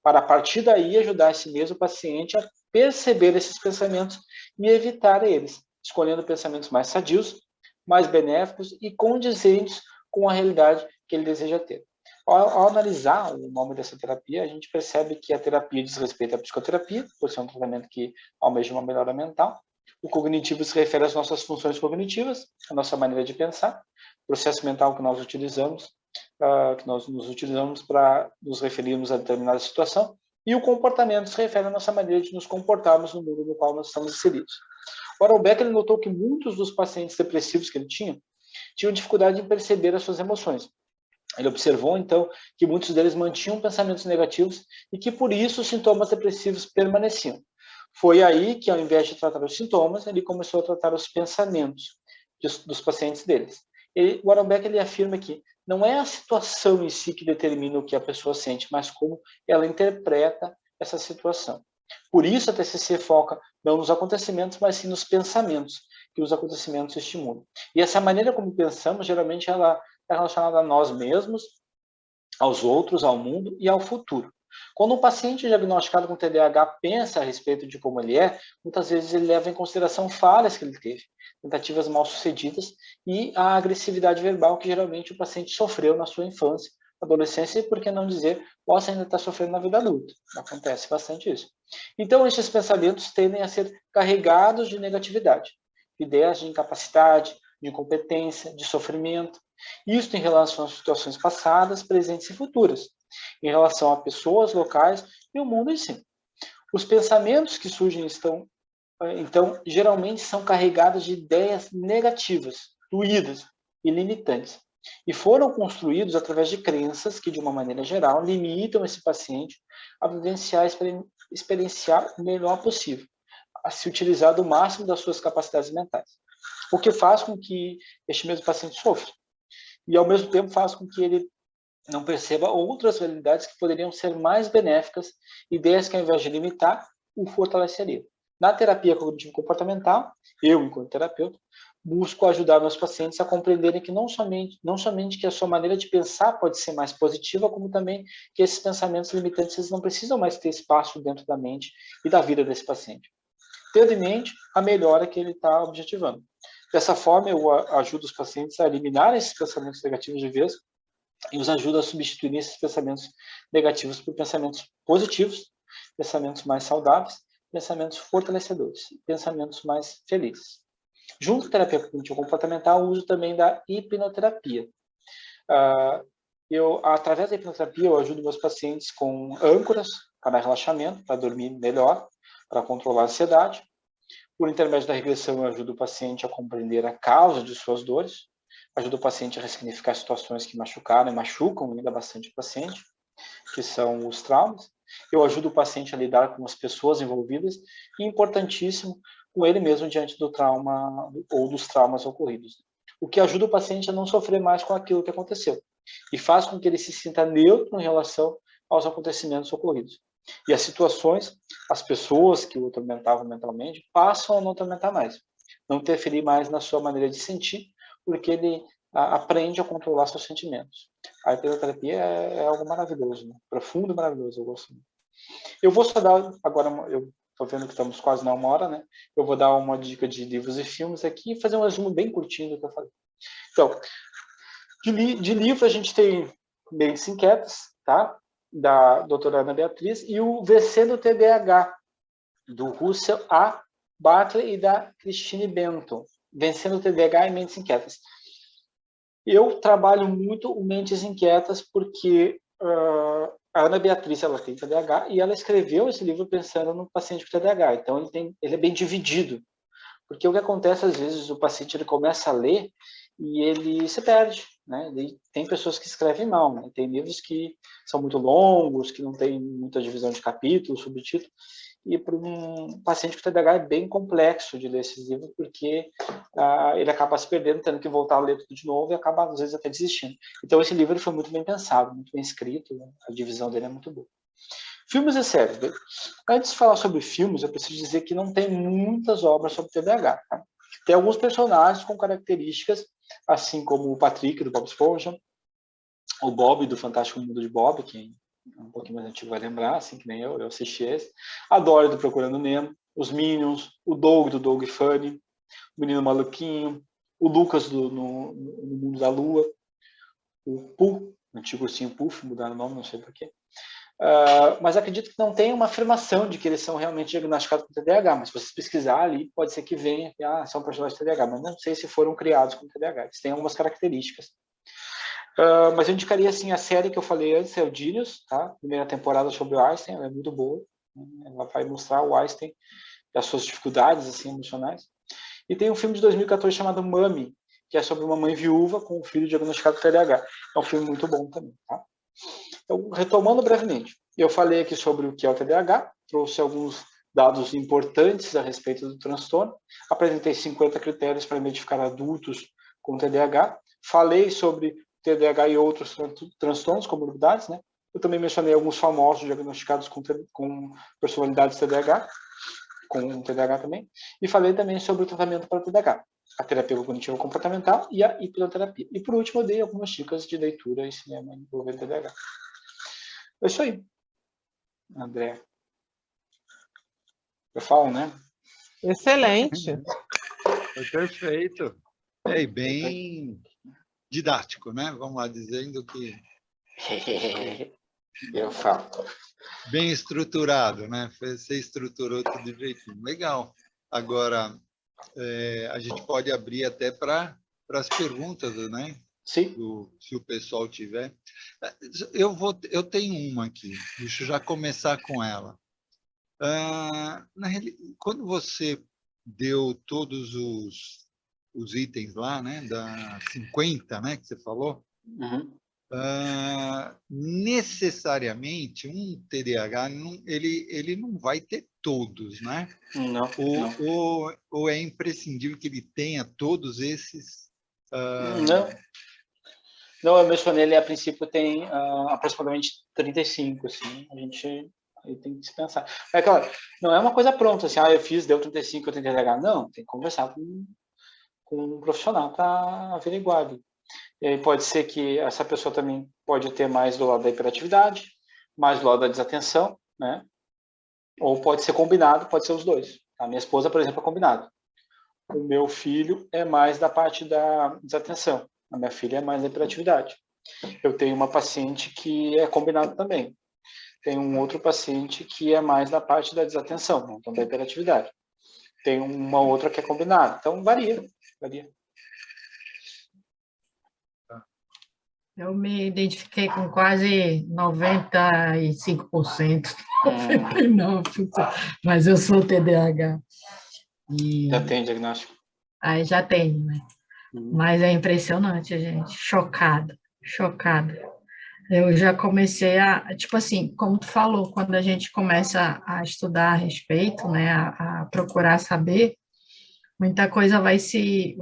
para a partir daí ajudar esse mesmo paciente a perceber esses pensamentos e evitar eles, escolhendo pensamentos mais sadios, mais benéficos e condizentes com a realidade que ele deseja ter. Ao analisar o nome dessa terapia, a gente percebe que a terapia diz respeito à psicoterapia, por ser um tratamento que almeja uma melhora mental. O cognitivo se refere às nossas funções cognitivas, à nossa maneira de pensar, processo mental que nós utilizamos, que nós nos utilizamos para nos referirmos a determinada situação, e o comportamento se refere à nossa maneira de nos comportarmos no mundo no qual nós estamos inseridos. O Aaron Beck, ele notou que muitos dos pacientes depressivos que ele tinham dificuldade em perceber as suas emoções. Ele observou, então, que muitos deles mantinham pensamentos negativos e que, por isso, os sintomas depressivos permaneciam. Foi aí que, ao invés de tratar os sintomas, ele começou a tratar os pensamentos dos pacientes deles. O Aaron Beck, ele afirma que não é a situação em si que determina o que a pessoa sente, mas como ela interpreta essa situação. Por isso, a TCC foca não nos acontecimentos, mas sim nos pensamentos que os acontecimentos estimulam. E essa maneira como pensamos, geralmente, ela é relacionada a nós mesmos, aos outros, ao mundo e ao futuro. Quando um paciente diagnosticado com TDAH pensa a respeito de como ele é, muitas vezes ele leva em consideração falhas que ele teve, tentativas mal sucedidas e a agressividade verbal que geralmente o paciente sofreu na sua infância, adolescência e, por que não dizer, possa ainda estar sofrendo na vida adulta. Acontece bastante isso. Então, esses pensamentos tendem a ser carregados de negatividade, ideias de incapacidade, de incompetência, de sofrimento. Isso em relação às situações passadas, presentes e futuras, em relação a pessoas, locais e o mundo em si. Os pensamentos que surgem então, geralmente são carregados de ideias negativas, doídas e limitantes, e foram construídos através de crenças que, de uma maneira geral, limitam esse paciente a vivenciar e experienciar o melhor possível, a se utilizar do máximo das suas capacidades mentais, o que faz com que este mesmo paciente sofra. E, ao mesmo tempo, faz com que ele não perceba outras realidades que poderiam ser mais benéficas, ideias que, ao invés de limitar, o fortaleceriam. Na terapia cognitivo-comportamental, eu, enquanto terapeuta, busco ajudar meus pacientes a compreenderem que não somente que a sua maneira de pensar pode ser mais positiva, como também que esses pensamentos limitantes eles não precisam mais ter espaço dentro da mente e da vida desse paciente, tendo em mente a melhora que ele está objetivando. Dessa forma, eu ajudo os pacientes a eliminar esses pensamentos negativos de vez e os ajudo a substituir esses pensamentos negativos por pensamentos positivos, pensamentos mais saudáveis, pensamentos fortalecedores, pensamentos mais felizes. Junto à terapia cognitivo-comportamental, o uso também da hipnoterapia. Através da hipnoterapia, eu ajudo meus pacientes com âncoras para relaxamento, para dormir melhor, para controlar a ansiedade. Por intermédio da regressão, eu ajudo o paciente a compreender a causa de suas dores, ajudo o paciente a ressignificar situações que machucaram e machucam ainda bastante o paciente, que são os traumas. Eu ajudo o paciente a lidar com as pessoas envolvidas e, importantíssimo, com ele mesmo diante do trauma ou dos traumas ocorridos. O que ajuda o paciente a não sofrer mais com aquilo que aconteceu e faz com que ele se sinta neutro em relação aos acontecimentos ocorridos. E as situações, as pessoas que o atormentavam mentalmente passam a não atormentar mais, não interferir mais na sua maneira de sentir, porque ele aprende a controlar seus sentimentos. A hipnoterapia é algo maravilhoso, né? Profundo e maravilhoso, eu gosto muito. Eu vou só dar agora, eu estou vendo que estamos quase na 1 hora, né? Eu vou dar uma dica de livros e filmes aqui e fazer um resumo bem curtinho do que eu falei. Então, de livro a gente tem Mentes Inquietas, tá? Da doutora Ana Beatriz, e o Vencendo o TDAH, do Russell A. Bartley e da Christine Benton. Vencendo o TDAH e Mentes Inquietas. Eu trabalho muito o Mentes Inquietas porque a Ana Beatriz ela tem TDAH e ela escreveu esse livro pensando no paciente com TDAH. Então, ele é bem dividido. Porque o que acontece, às vezes, o paciente ele começa a ler e ele se perde, né? Tem pessoas que escrevem mal, né? Tem livros que são muito longos, que não tem muita divisão de capítulos, subtítulos, e para um paciente com TDAH é bem complexo de ler esses livros, porque ele acaba se perdendo, tendo que voltar a ler tudo de novo e acaba, às vezes, até desistindo. Então, esse livro ele foi muito bem pensado, muito bem escrito, né? A divisão dele é muito boa. Filmes e séries. Antes de falar sobre filmes, eu preciso dizer que não tem muitas obras sobre TDAH. Tá? Tem alguns personagens com características, assim como o Patrick, do Bob Esponja, o Bob, do Fantástico Mundo de Bob, quem é um pouquinho mais antigo vai lembrar, assim que nem eu assisti esse. A Dory, do Procurando Nemo, os Minions, o Doug, do Doug Funny, o Menino Maluquinho, o Lucas, no Mundo da Lua, o PU, antigo ursinho Puff, mudaram o nome, não sei porquê. Mas acredito que não tem uma afirmação de que eles são realmente diagnosticados com TDAH, mas se vocês pesquisar ali, pode ser que venha, são personagens de TDAH, mas não sei se foram criados com TDAH, eles têm algumas características. Mas eu indicaria, assim, a série que eu falei antes, é o Genius, tá? Primeira temporada sobre o Einstein, ela é muito boa, né? Ela vai mostrar o Einstein e as suas dificuldades, assim, emocionais. E tem um filme de 2014 chamado Mummy, que é sobre uma mãe viúva com um filho diagnosticado com TDAH. É um filme muito bom também, tá? Então, retomando brevemente, eu falei aqui sobre o que é o TDAH, trouxe alguns dados importantes a respeito do transtorno, apresentei 50 critérios para identificar adultos com TDAH, falei sobre TDAH e outros transtornos, comorbidades, né? Eu também mencionei alguns famosos diagnosticados com personalidades TDAH, com TDAH também, e falei também sobre o tratamento para TDAH, a terapia cognitivo-comportamental e a hipnoterapia. E por último, eu dei algumas dicas de leitura e cinema envolvendo TDAH. É isso aí, André. Eu falo, né? Excelente. Foi perfeito. E bem didático, né? Vamos lá, dizendo que... Eu falo. Bem estruturado, né? Você estruturou tudo direitinho. Legal. Agora, a gente pode abrir até para as perguntas, né? Sim. Se o pessoal tiver. Eu tenho uma aqui. Deixa eu já começar com ela. Quando você deu todos os itens lá, né? Da 50, né? Que você falou. Uhum. Necessariamente um TDAH ele não vai ter todos, né? Não, ou é imprescindível que ele tenha todos esses? Não, eu mencionei, ele a princípio tem aproximadamente 35, assim, a gente aí tem que se pensar. É claro, não é uma coisa pronta, assim, eu fiz, deu 35, eu tenho TDAH. Não, tem que conversar com um profissional para averiguar. E aí pode ser que essa pessoa também pode ter mais do lado da hiperatividade, mais do lado da desatenção, né? Ou pode ser combinado, pode ser os dois. A minha esposa, por exemplo, é combinado. O meu filho é mais da parte da desatenção. A minha filha é mais da hiperatividade. Eu tenho uma paciente que é combinado também. Tem um outro paciente que é mais da parte da desatenção, então da hiperatividade. Tem uma outra que é combinada. Então, varia. Eu me identifiquei com quase 95%, 99%, mas eu sou TDAH. Já tem diagnóstico? Aí já tenho, né? Mas é impressionante, gente. Chocada. Eu já comecei tipo assim, como tu falou, quando a gente começa a estudar a respeito, né, a procurar saber, muita coisa vai se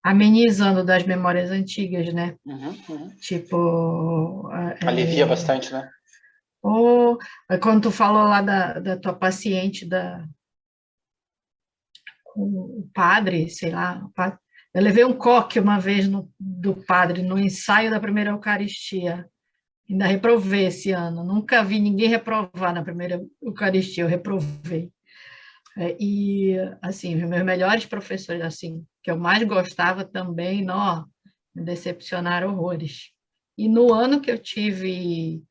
amenizando das memórias antigas, né? Tipo... Alivia bastante, né? Ou quando tu falou lá da tua paciente, com o padre, sei lá, eu levei um coque uma vez do padre no ensaio da primeira Eucaristia. Ainda reprovei esse ano. Nunca vi ninguém reprovar na primeira Eucaristia, eu reprovei. E, assim, os meus melhores professores, assim, que eu mais gostava também, não, me decepcionaram horrores. E no ano que eu tive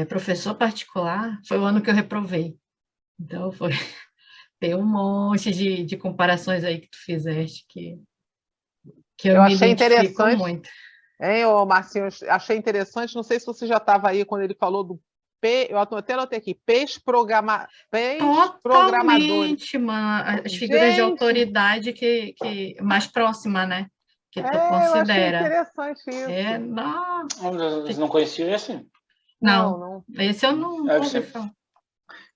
professor particular, foi o ano que eu reprovei. Então, tem um monte de comparações aí que tu fizeste que eu me achei identifico interessante, muito. Hein, ô Marcinho, achei interessante, não sei se você já estava aí quando ele falou do eu até anotei aqui, programadores. Totalmente, mano, as figuras de Gente, autoridade que mais próxima, né? Que tu eu achei considera. interessante isso. Eles não conheciam esse? Não. Esse eu não ouvi falar.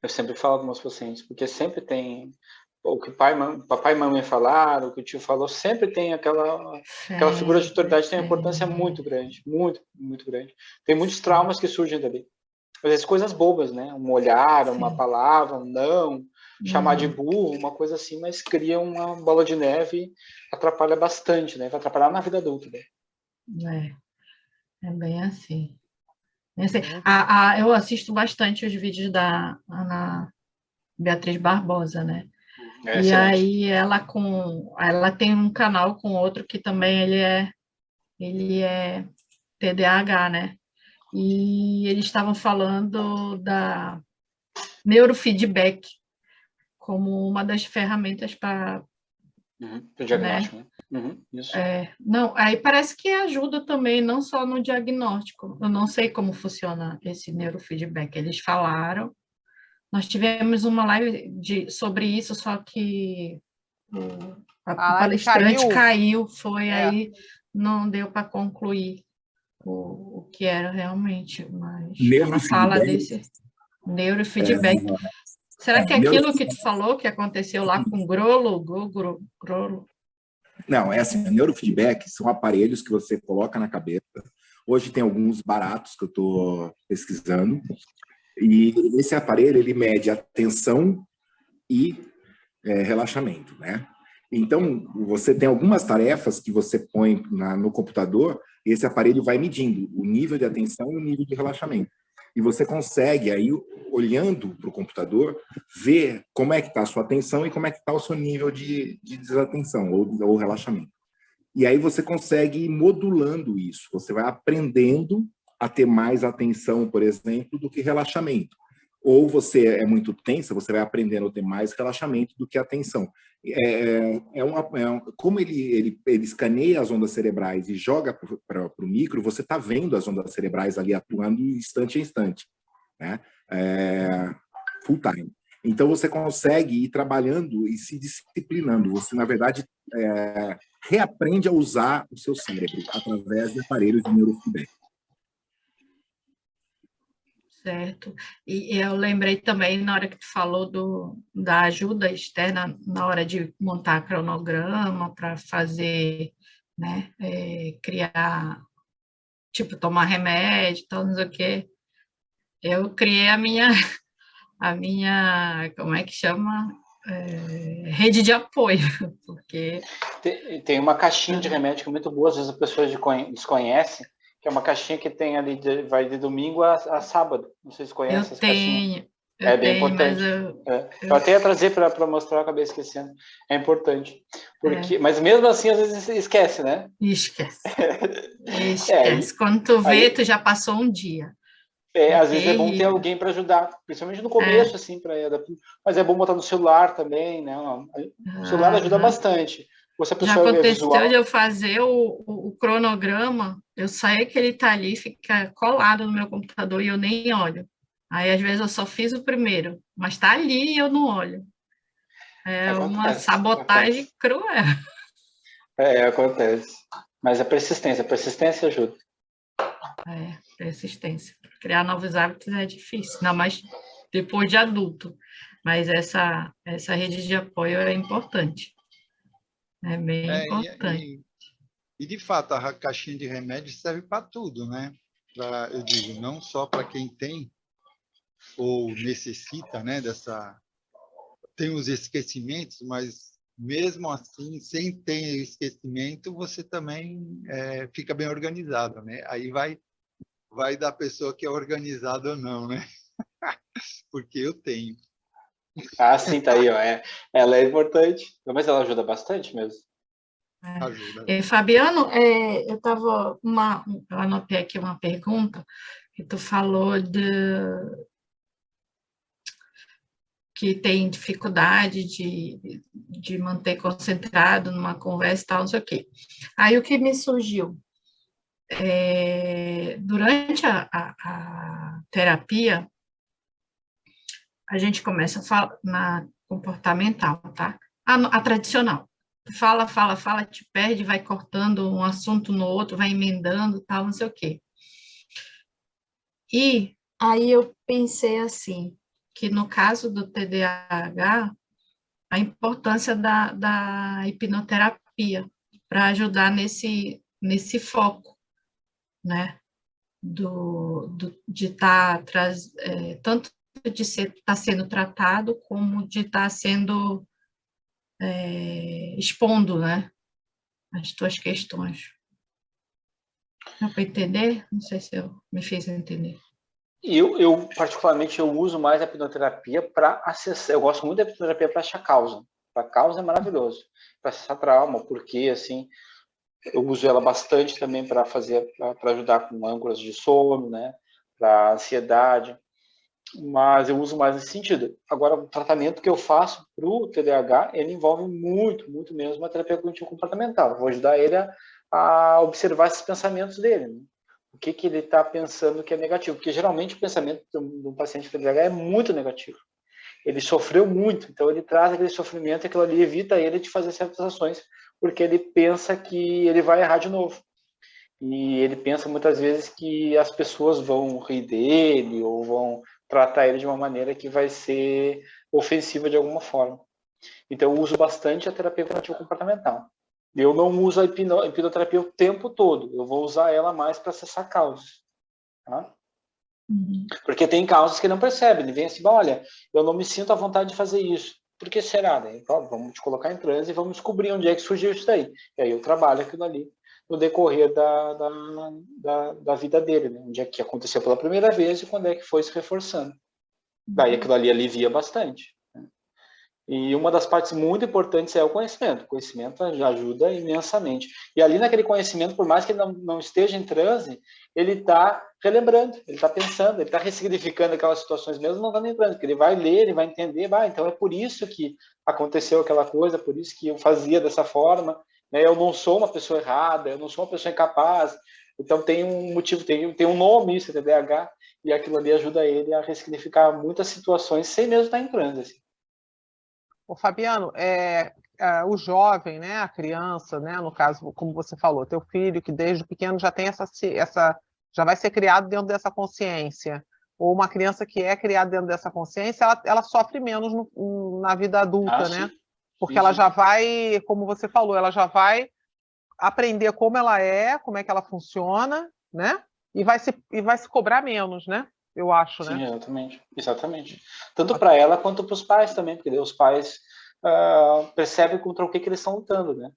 Eu sempre falo com meus pacientes, porque sempre tem o que papai e mamãe falaram, o que o tio falou, sempre tem aquela figura de autoridade, tem uma importância muito grande, muito, muito grande. Tem muitos traumas que surgem dali. Às vezes coisas bobas, né? Um olhar, uma palavra, um não, chamar de burro, uma coisa assim, mas cria uma bola de neve e atrapalha bastante, né? Vai atrapalhar na vida adulta. Né? É bem assim. Eu assisto bastante os vídeos da Ana Beatriz Barbosa, né? E aí ela tem um canal com outro que também ele é ele é TDAH, né? E eles estavam falando da neurofeedback como uma das ferramentas para, O diagnóstico, né? Isso. Não, aí parece que ajuda também, não só no diagnóstico. Eu não sei como funciona esse neurofeedback. Eles falaram. Nós tivemos uma live sobre isso, só que o palestrante caiu, aí não deu para concluir o que era realmente, mas ela fala desse neurofeedback. Será que é aquilo que tu falou que aconteceu lá com o Grolo? Não, é assim, neurofeedback são aparelhos que você coloca na cabeça. Hoje tem alguns baratos que eu estou pesquisando. E esse aparelho, ele mede atenção e relaxamento, né? Então, você tem algumas tarefas que você põe no computador e esse aparelho vai medindo o nível de atenção e o nível de relaxamento. E você consegue, aí, olhando para o computador, ver como é que está a sua atenção e como é que está o seu nível de desatenção ou relaxamento. E aí você consegue ir modulando isso. Você vai aprendendo a ter mais atenção, por exemplo, do que relaxamento. Ou você é muito tensa, você vai aprendendo a ter mais relaxamento do que atenção. Como ele escaneia as ondas cerebrais e joga para o micro, você está vendo as ondas cerebrais ali atuando instante a instante, né? Full time. Então, você consegue ir trabalhando e se disciplinando. Você, na verdade, reaprende a usar o seu cérebro através de aparelhos de neurofeedback. Certo. E eu lembrei também, na hora que tu falou da ajuda externa, na hora de montar cronograma para fazer, né, criar, tipo, tomar remédio, tal, não sei o quê. Eu criei a minha, como é que chama? Rede de apoio, porque... Tem uma caixinha de remédio que é muito boa, às vezes as pessoas desconhecem, que é uma caixinha que tem ali, vai de domingo a sábado. Não sei se conhece essa caixinha. É bem importante. Eu até ia trazer para mostrar, eu acabei esquecendo. É importante. Mas mesmo assim, às vezes esquece, né? Esquece. Quando tu vê, tu já passou um dia. Às vezes é bom ter alguém para ajudar, principalmente no começo, assim, mas é bom botar no celular também, né? O celular ajuda bastante. Já aconteceu de eu fazer o cronograma, eu sei que ele está ali, fica colado no meu computador e eu nem olho. Aí, às vezes, eu só fiz o primeiro, mas está ali e eu não olho. Uma sabotagem cruel. Acontece. Mas a persistência ajuda. Persistência. Criar novos hábitos é difícil, ainda mais depois de adulto. Mas essa rede de apoio é importante. É bem importante. E, de fato, a caixinha de remédio serve para tudo, né? Eu digo, não só para quem tem ou necessita, né, tem os esquecimentos, mas mesmo assim, sem ter esquecimento, você também fica bem organizado, né? Aí vai da pessoa que é organizada ou não, né? Porque eu tenho. Sim, tá aí, ó. Ela é importante, mas ela ajuda bastante mesmo. Ajuda. Fabiano, eu anotei aqui uma pergunta que tu falou que tem dificuldade de manter concentrado numa conversa e tal, não sei o quê. Aí o que me surgiu? Durante a terapia, a gente começa a falar na comportamental, tá? A tradicional. Fala, te perde, vai cortando um assunto no outro, vai emendando, tal, não sei o quê. E aí eu pensei assim, que no caso do TDAH, a importância da hipnoterapia para ajudar nesse foco, né? De estar tanto de estar sendo tratado como de estar sendo expondo, né, as tuas questões. Dá para entender? Não sei se eu me fiz entender. Eu particularmente, eu uso mais a hipnoterapia para acessar. Eu gosto muito da hipnoterapia para achar causa. Para causa é maravilhoso. Para acessar trauma, porque, assim, Eu uso ela bastante também para ajudar com âncoras de sono, né? Para ansiedade, mas eu uso mais nesse sentido. Agora, o tratamento que eu faço para o TDAH, ele envolve muito, muito mesmo a terapia cognitivo-comportamental. Eu vou ajudar ele a observar esses pensamentos dele, né? O que ele está pensando que é negativo, porque geralmente o pensamento de um paciente com TDAH é muito negativo. Ele sofreu muito, então ele traz aquele sofrimento e aquilo ali evita ele de fazer certas ações, porque ele pensa que ele vai errar de novo. E ele pensa muitas vezes que as pessoas vão rir dele ou vão tratar ele de uma maneira que vai ser ofensiva de alguma forma. Então eu uso bastante a terapia cognitivo-comportamental. Eu não uso a hipnoterapia o tempo todo, eu vou usar ela mais para acessar causas. Tá? Porque tem causas que não percebem, ele vem assim, olha, eu não me sinto à vontade de fazer isso. Por que será? Né? Então, vamos te colocar em transe e vamos descobrir onde é que surgiu isso daí. E aí eu trabalho aquilo ali no decorrer da vida dele, né? Onde é que aconteceu pela primeira vez e quando é que foi se reforçando. Daí aquilo ali alivia bastante. Né? E uma das partes muito importantes é o conhecimento. O conhecimento já ajuda imensamente. E ali naquele conhecimento, por mais que ele não esteja em transe, ele está relembrando, ele está pensando, ele está ressignificando aquelas situações mesmo não estando em transe, porque ele vai ler, ele vai entender, então é por isso que aconteceu aquela coisa, por isso que eu fazia dessa forma, né? Eu não sou uma pessoa errada, eu não sou uma pessoa incapaz, então tem um motivo, tem um nome isso, TDAH, e aquilo ali ajuda ele a ressignificar muitas situações sem mesmo estar em transe. Assim. Ô, Fabiano, o jovem, né, a criança, né, no caso, como você falou, teu filho que desde pequeno já tem já vai ser criado dentro dessa consciência, ou uma criança que é criada dentro dessa consciência, ela sofre menos na vida adulta, né? Porque ela já vai, como você falou, ela já vai aprender como ela é, como é que ela funciona, né? E vai se cobrar menos, né? Eu acho, Sim, né? Exatamente. Tanto para ela quanto para os pais também, porque os pais percebem contra o que eles estão lutando, né?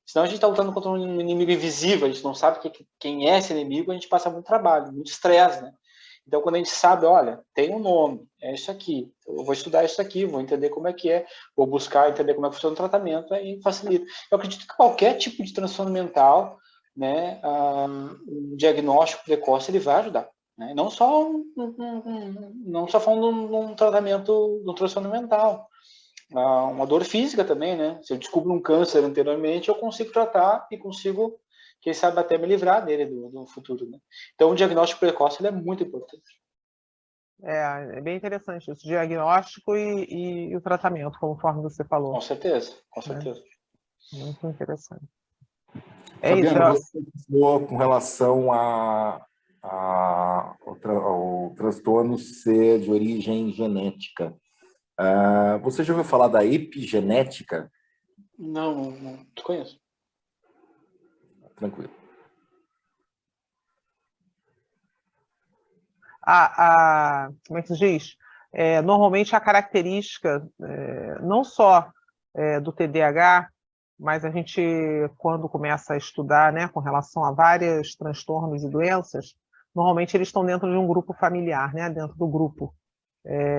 Senão a gente está lutando contra um inimigo invisível, a gente não sabe quem é esse inimigo, a gente passa muito trabalho, muito estresse, né? Então, quando a gente sabe, olha, tem um nome, é isso aqui, eu vou estudar isso aqui, vou entender como é que é, vou buscar entender como é que funciona o tratamento, aí facilita. Eu acredito que qualquer tipo de transtorno mental, né, um diagnóstico precoce, ele vai ajudar. Né? Não só falando de um tratamento, de um transtorno mental, uma dor física também, né? Se eu descubro um câncer anteriormente, eu consigo tratar e consigo, quem sabe, até me livrar dele no futuro. Né? Então, o diagnóstico precoce ele é muito importante. É bem interessante isso, diagnóstico e o tratamento, conforme você falou. Com certeza, com certeza. Muito interessante. Fabiano, você falou com relação ao transtorno ser de origem genética. Você já ouviu falar da epigenética? Não conheço. Tranquilo. Como é que se diz? Normalmente a característica, não só do TDAH, mas a gente, quando começa a estudar, né, com relação a vários transtornos e doenças, normalmente eles estão dentro de um grupo familiar, né, dentro do grupo.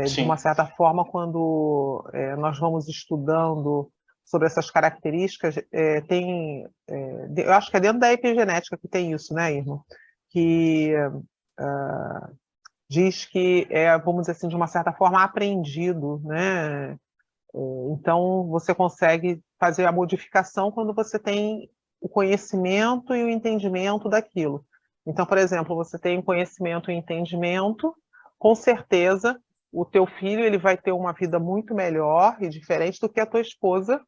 De uma certa forma, quando nós vamos estudando sobre essas características, eu acho que é dentro da epigenética que tem isso, né, Irmão? Que diz que vamos dizer assim, de uma certa forma, aprendido, né? Então, você consegue fazer a modificação quando você tem o conhecimento e o entendimento daquilo. Então, por exemplo, você tem conhecimento e entendimento, com certeza o teu filho ele vai ter uma vida muito melhor e diferente do que a tua esposa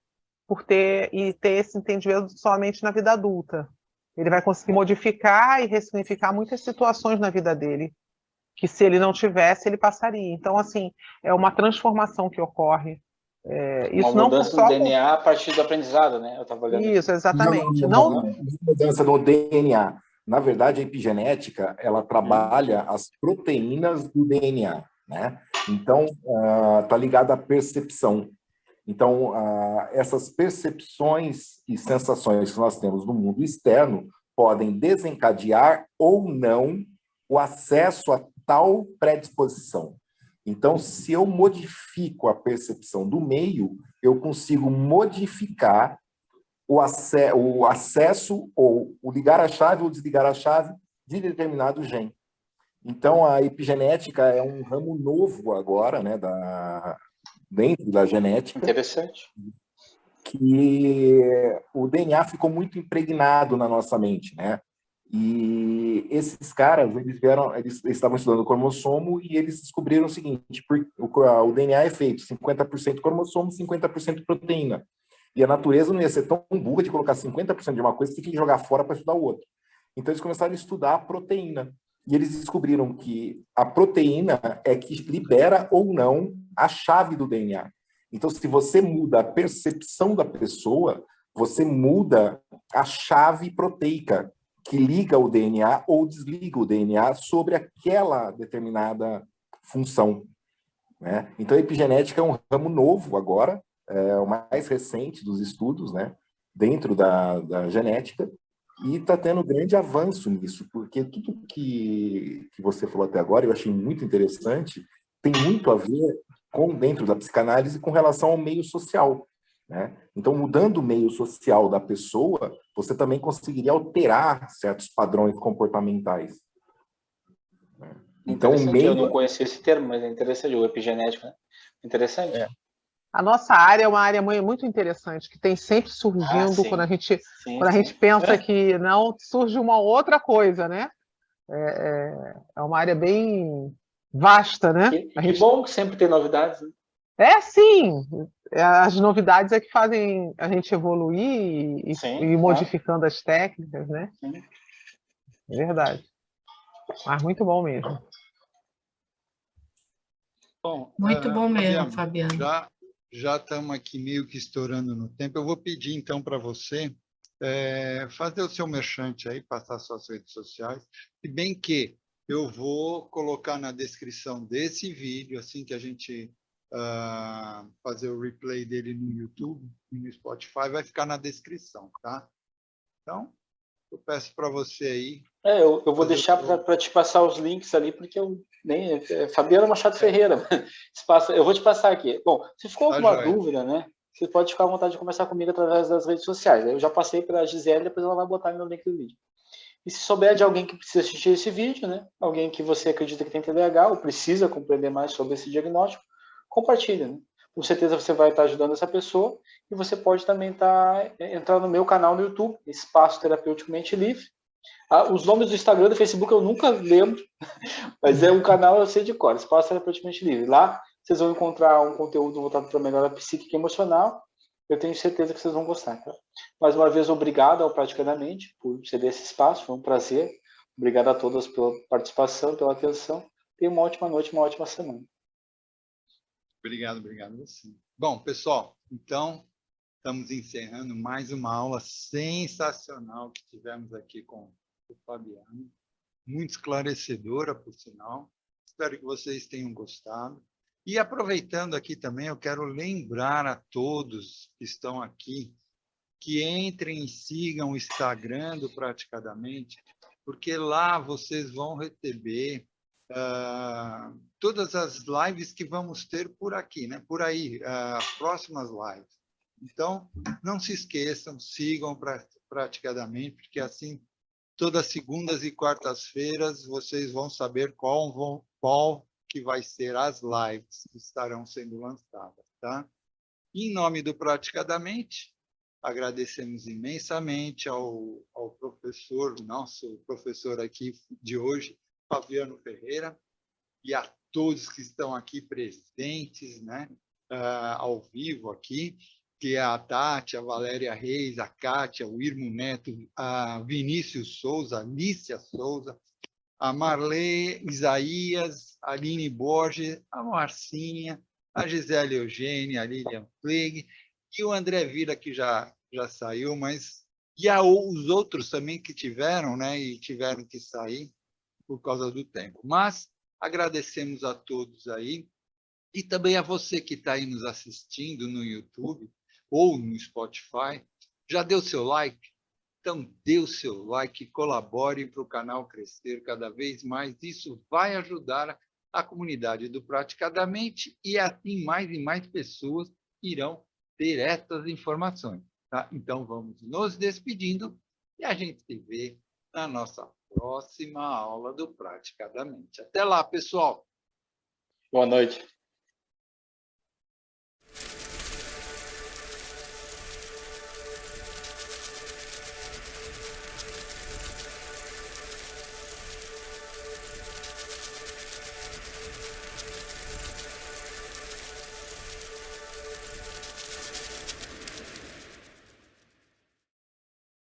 por ter esse entendimento somente na vida adulta. Ele vai conseguir modificar e ressignificar muitas situações na vida dele, que se ele não tivesse, ele passaria. Então, assim, é uma transformação que ocorre. Isso uma mudança não no DNA a partir do aprendizado, né? Eu estava olhando. Isso, exatamente. Não mudança no DNA. Na verdade, a epigenética, ela trabalha as proteínas do DNA, né? Então, está ligada à percepção. Então, essas percepções e sensações que nós temos no mundo externo podem desencadear ou não o acesso a tal predisposição. Então, se eu modifico a percepção do meio, eu consigo modificar o acesso ou o ligar a chave ou desligar a chave de determinado gene. Então, a epigenética é um ramo novo agora, né, dentro da genética. Interessante. Que o DNA ficou muito impregnado na nossa mente, né? E esses caras, eles estavam estudando o cromossomo e eles descobriram o seguinte: o DNA é feito 50% cromossomo, 50% proteína. E a natureza não ia ser tão burra de colocar 50% de uma coisa e tem que jogar fora para estudar o outro. Então eles começaram a estudar a proteína. E eles descobriram que a proteína é que libera ou não a chave do DNA. Então, se você muda a percepção da pessoa, você muda a chave proteica que liga o DNA ou desliga o DNA sobre aquela determinada função, né? Então, a epigenética é um ramo novo agora, é o mais recente dos estudos, né, dentro da genética, e está tendo grande avanço nisso, porque tudo que você falou até agora, eu achei muito interessante, tem muito a ver dentro da psicanálise com relação ao meio social, né? Então, mudando o meio social da pessoa, você também conseguiria alterar certos padrões comportamentais. Então, o meio... Eu não conhecia esse termo, mas é interessante, o epigenético, né? Interessante. É. A nossa área é uma área muito interessante, que tem sempre surgindo quando a gente pensa que não, surge uma outra coisa, né? É uma área bem vasta, né? Que bom que sempre tem novidades, né? Sim. As novidades é que fazem a gente evoluir e ir modificando as técnicas, né? Sim. É verdade. Mas muito bom mesmo. Bom, muito bom mesmo, Fabiano. Já estamos aqui meio que estourando no tempo. Eu vou pedir, então, para você fazer o seu merchante aí, passar suas redes sociais, se bem que eu vou colocar na descrição desse vídeo, assim que a gente fazer o replay dele no YouTube e no Spotify, vai ficar na descrição, tá? Então, eu peço para você aí. Eu vou deixar para te passar os links ali, porque eu nem... Fabiano Machado Ferreira. Eu vou te passar aqui. Bom, se ficou alguma dúvida, né? Você pode ficar à vontade de conversar comigo através das redes sociais. Eu já passei para a Gisele, depois ela vai botar no link do vídeo. E se souber de alguém que precisa assistir esse vídeo, né? Alguém que você acredita que tem TDAH ou precisa compreender mais sobre esse diagnóstico, compartilha, né? Com certeza você vai estar ajudando essa pessoa e você pode também entrar no meu canal no YouTube, Espaço Terapêutico Mente Livre. Os nomes do Instagram e do Facebook eu nunca lembro, mas é um canal eu sei de cor, Espaço Terapêutico Mente Livre. Lá vocês vão encontrar um conteúdo voltado para a melhora psíquica e emocional. Eu tenho certeza que vocês vão gostar. Tá? Mais uma vez, obrigado ao Praticadamente por ceder esse espaço, foi um prazer. Obrigado a todos pela participação, pela atenção. Tenha uma ótima noite, uma ótima semana. Obrigado a você. Bom, pessoal, então, estamos encerrando mais uma aula sensacional que tivemos aqui com o Fabiano. Muito esclarecedora, por sinal. Espero que vocês tenham gostado. E aproveitando aqui também, eu quero lembrar a todos que estão aqui que entrem e sigam o Instagram do Praticadamente, porque lá vocês vão receber todas as lives que vamos ter por aqui, né? Por aí, próximas lives. Então, não se esqueçam, sigam Praticadamente, porque assim, todas segundas e quartas-feiras, vocês vão saber qual que vai ser as lives que estarão sendo lançadas, tá? Em nome do Praticadamente, agradecemos imensamente ao professor, nosso professor aqui de hoje, Fabiano Ferreira, e a todos que estão aqui presentes, né, ao vivo aqui, que é a Tati, a Valéria Reis, a Kátia, o Irmo Neto, a Vinícius Souza, a Lícia Souza, a Marley Isaías, a Aline Borges, a Marcinha, a Gisele Eugênia, a Lilian Pleg, e o André Vila, que já saiu, mas... E os outros também que tiveram, né, e tiveram que sair por causa do tempo. Mas agradecemos a todos aí, e também a você que está aí nos assistindo no YouTube ou no Spotify. Já deu seu like? Então, dê o seu like, colabore para o canal crescer cada vez mais. Isso vai ajudar a comunidade do Praticadamente e assim mais e mais pessoas irão ter essas informações. Tá? Então, vamos nos despedindo e a gente se vê na nossa próxima aula do Praticadamente. Até lá, pessoal! Boa noite.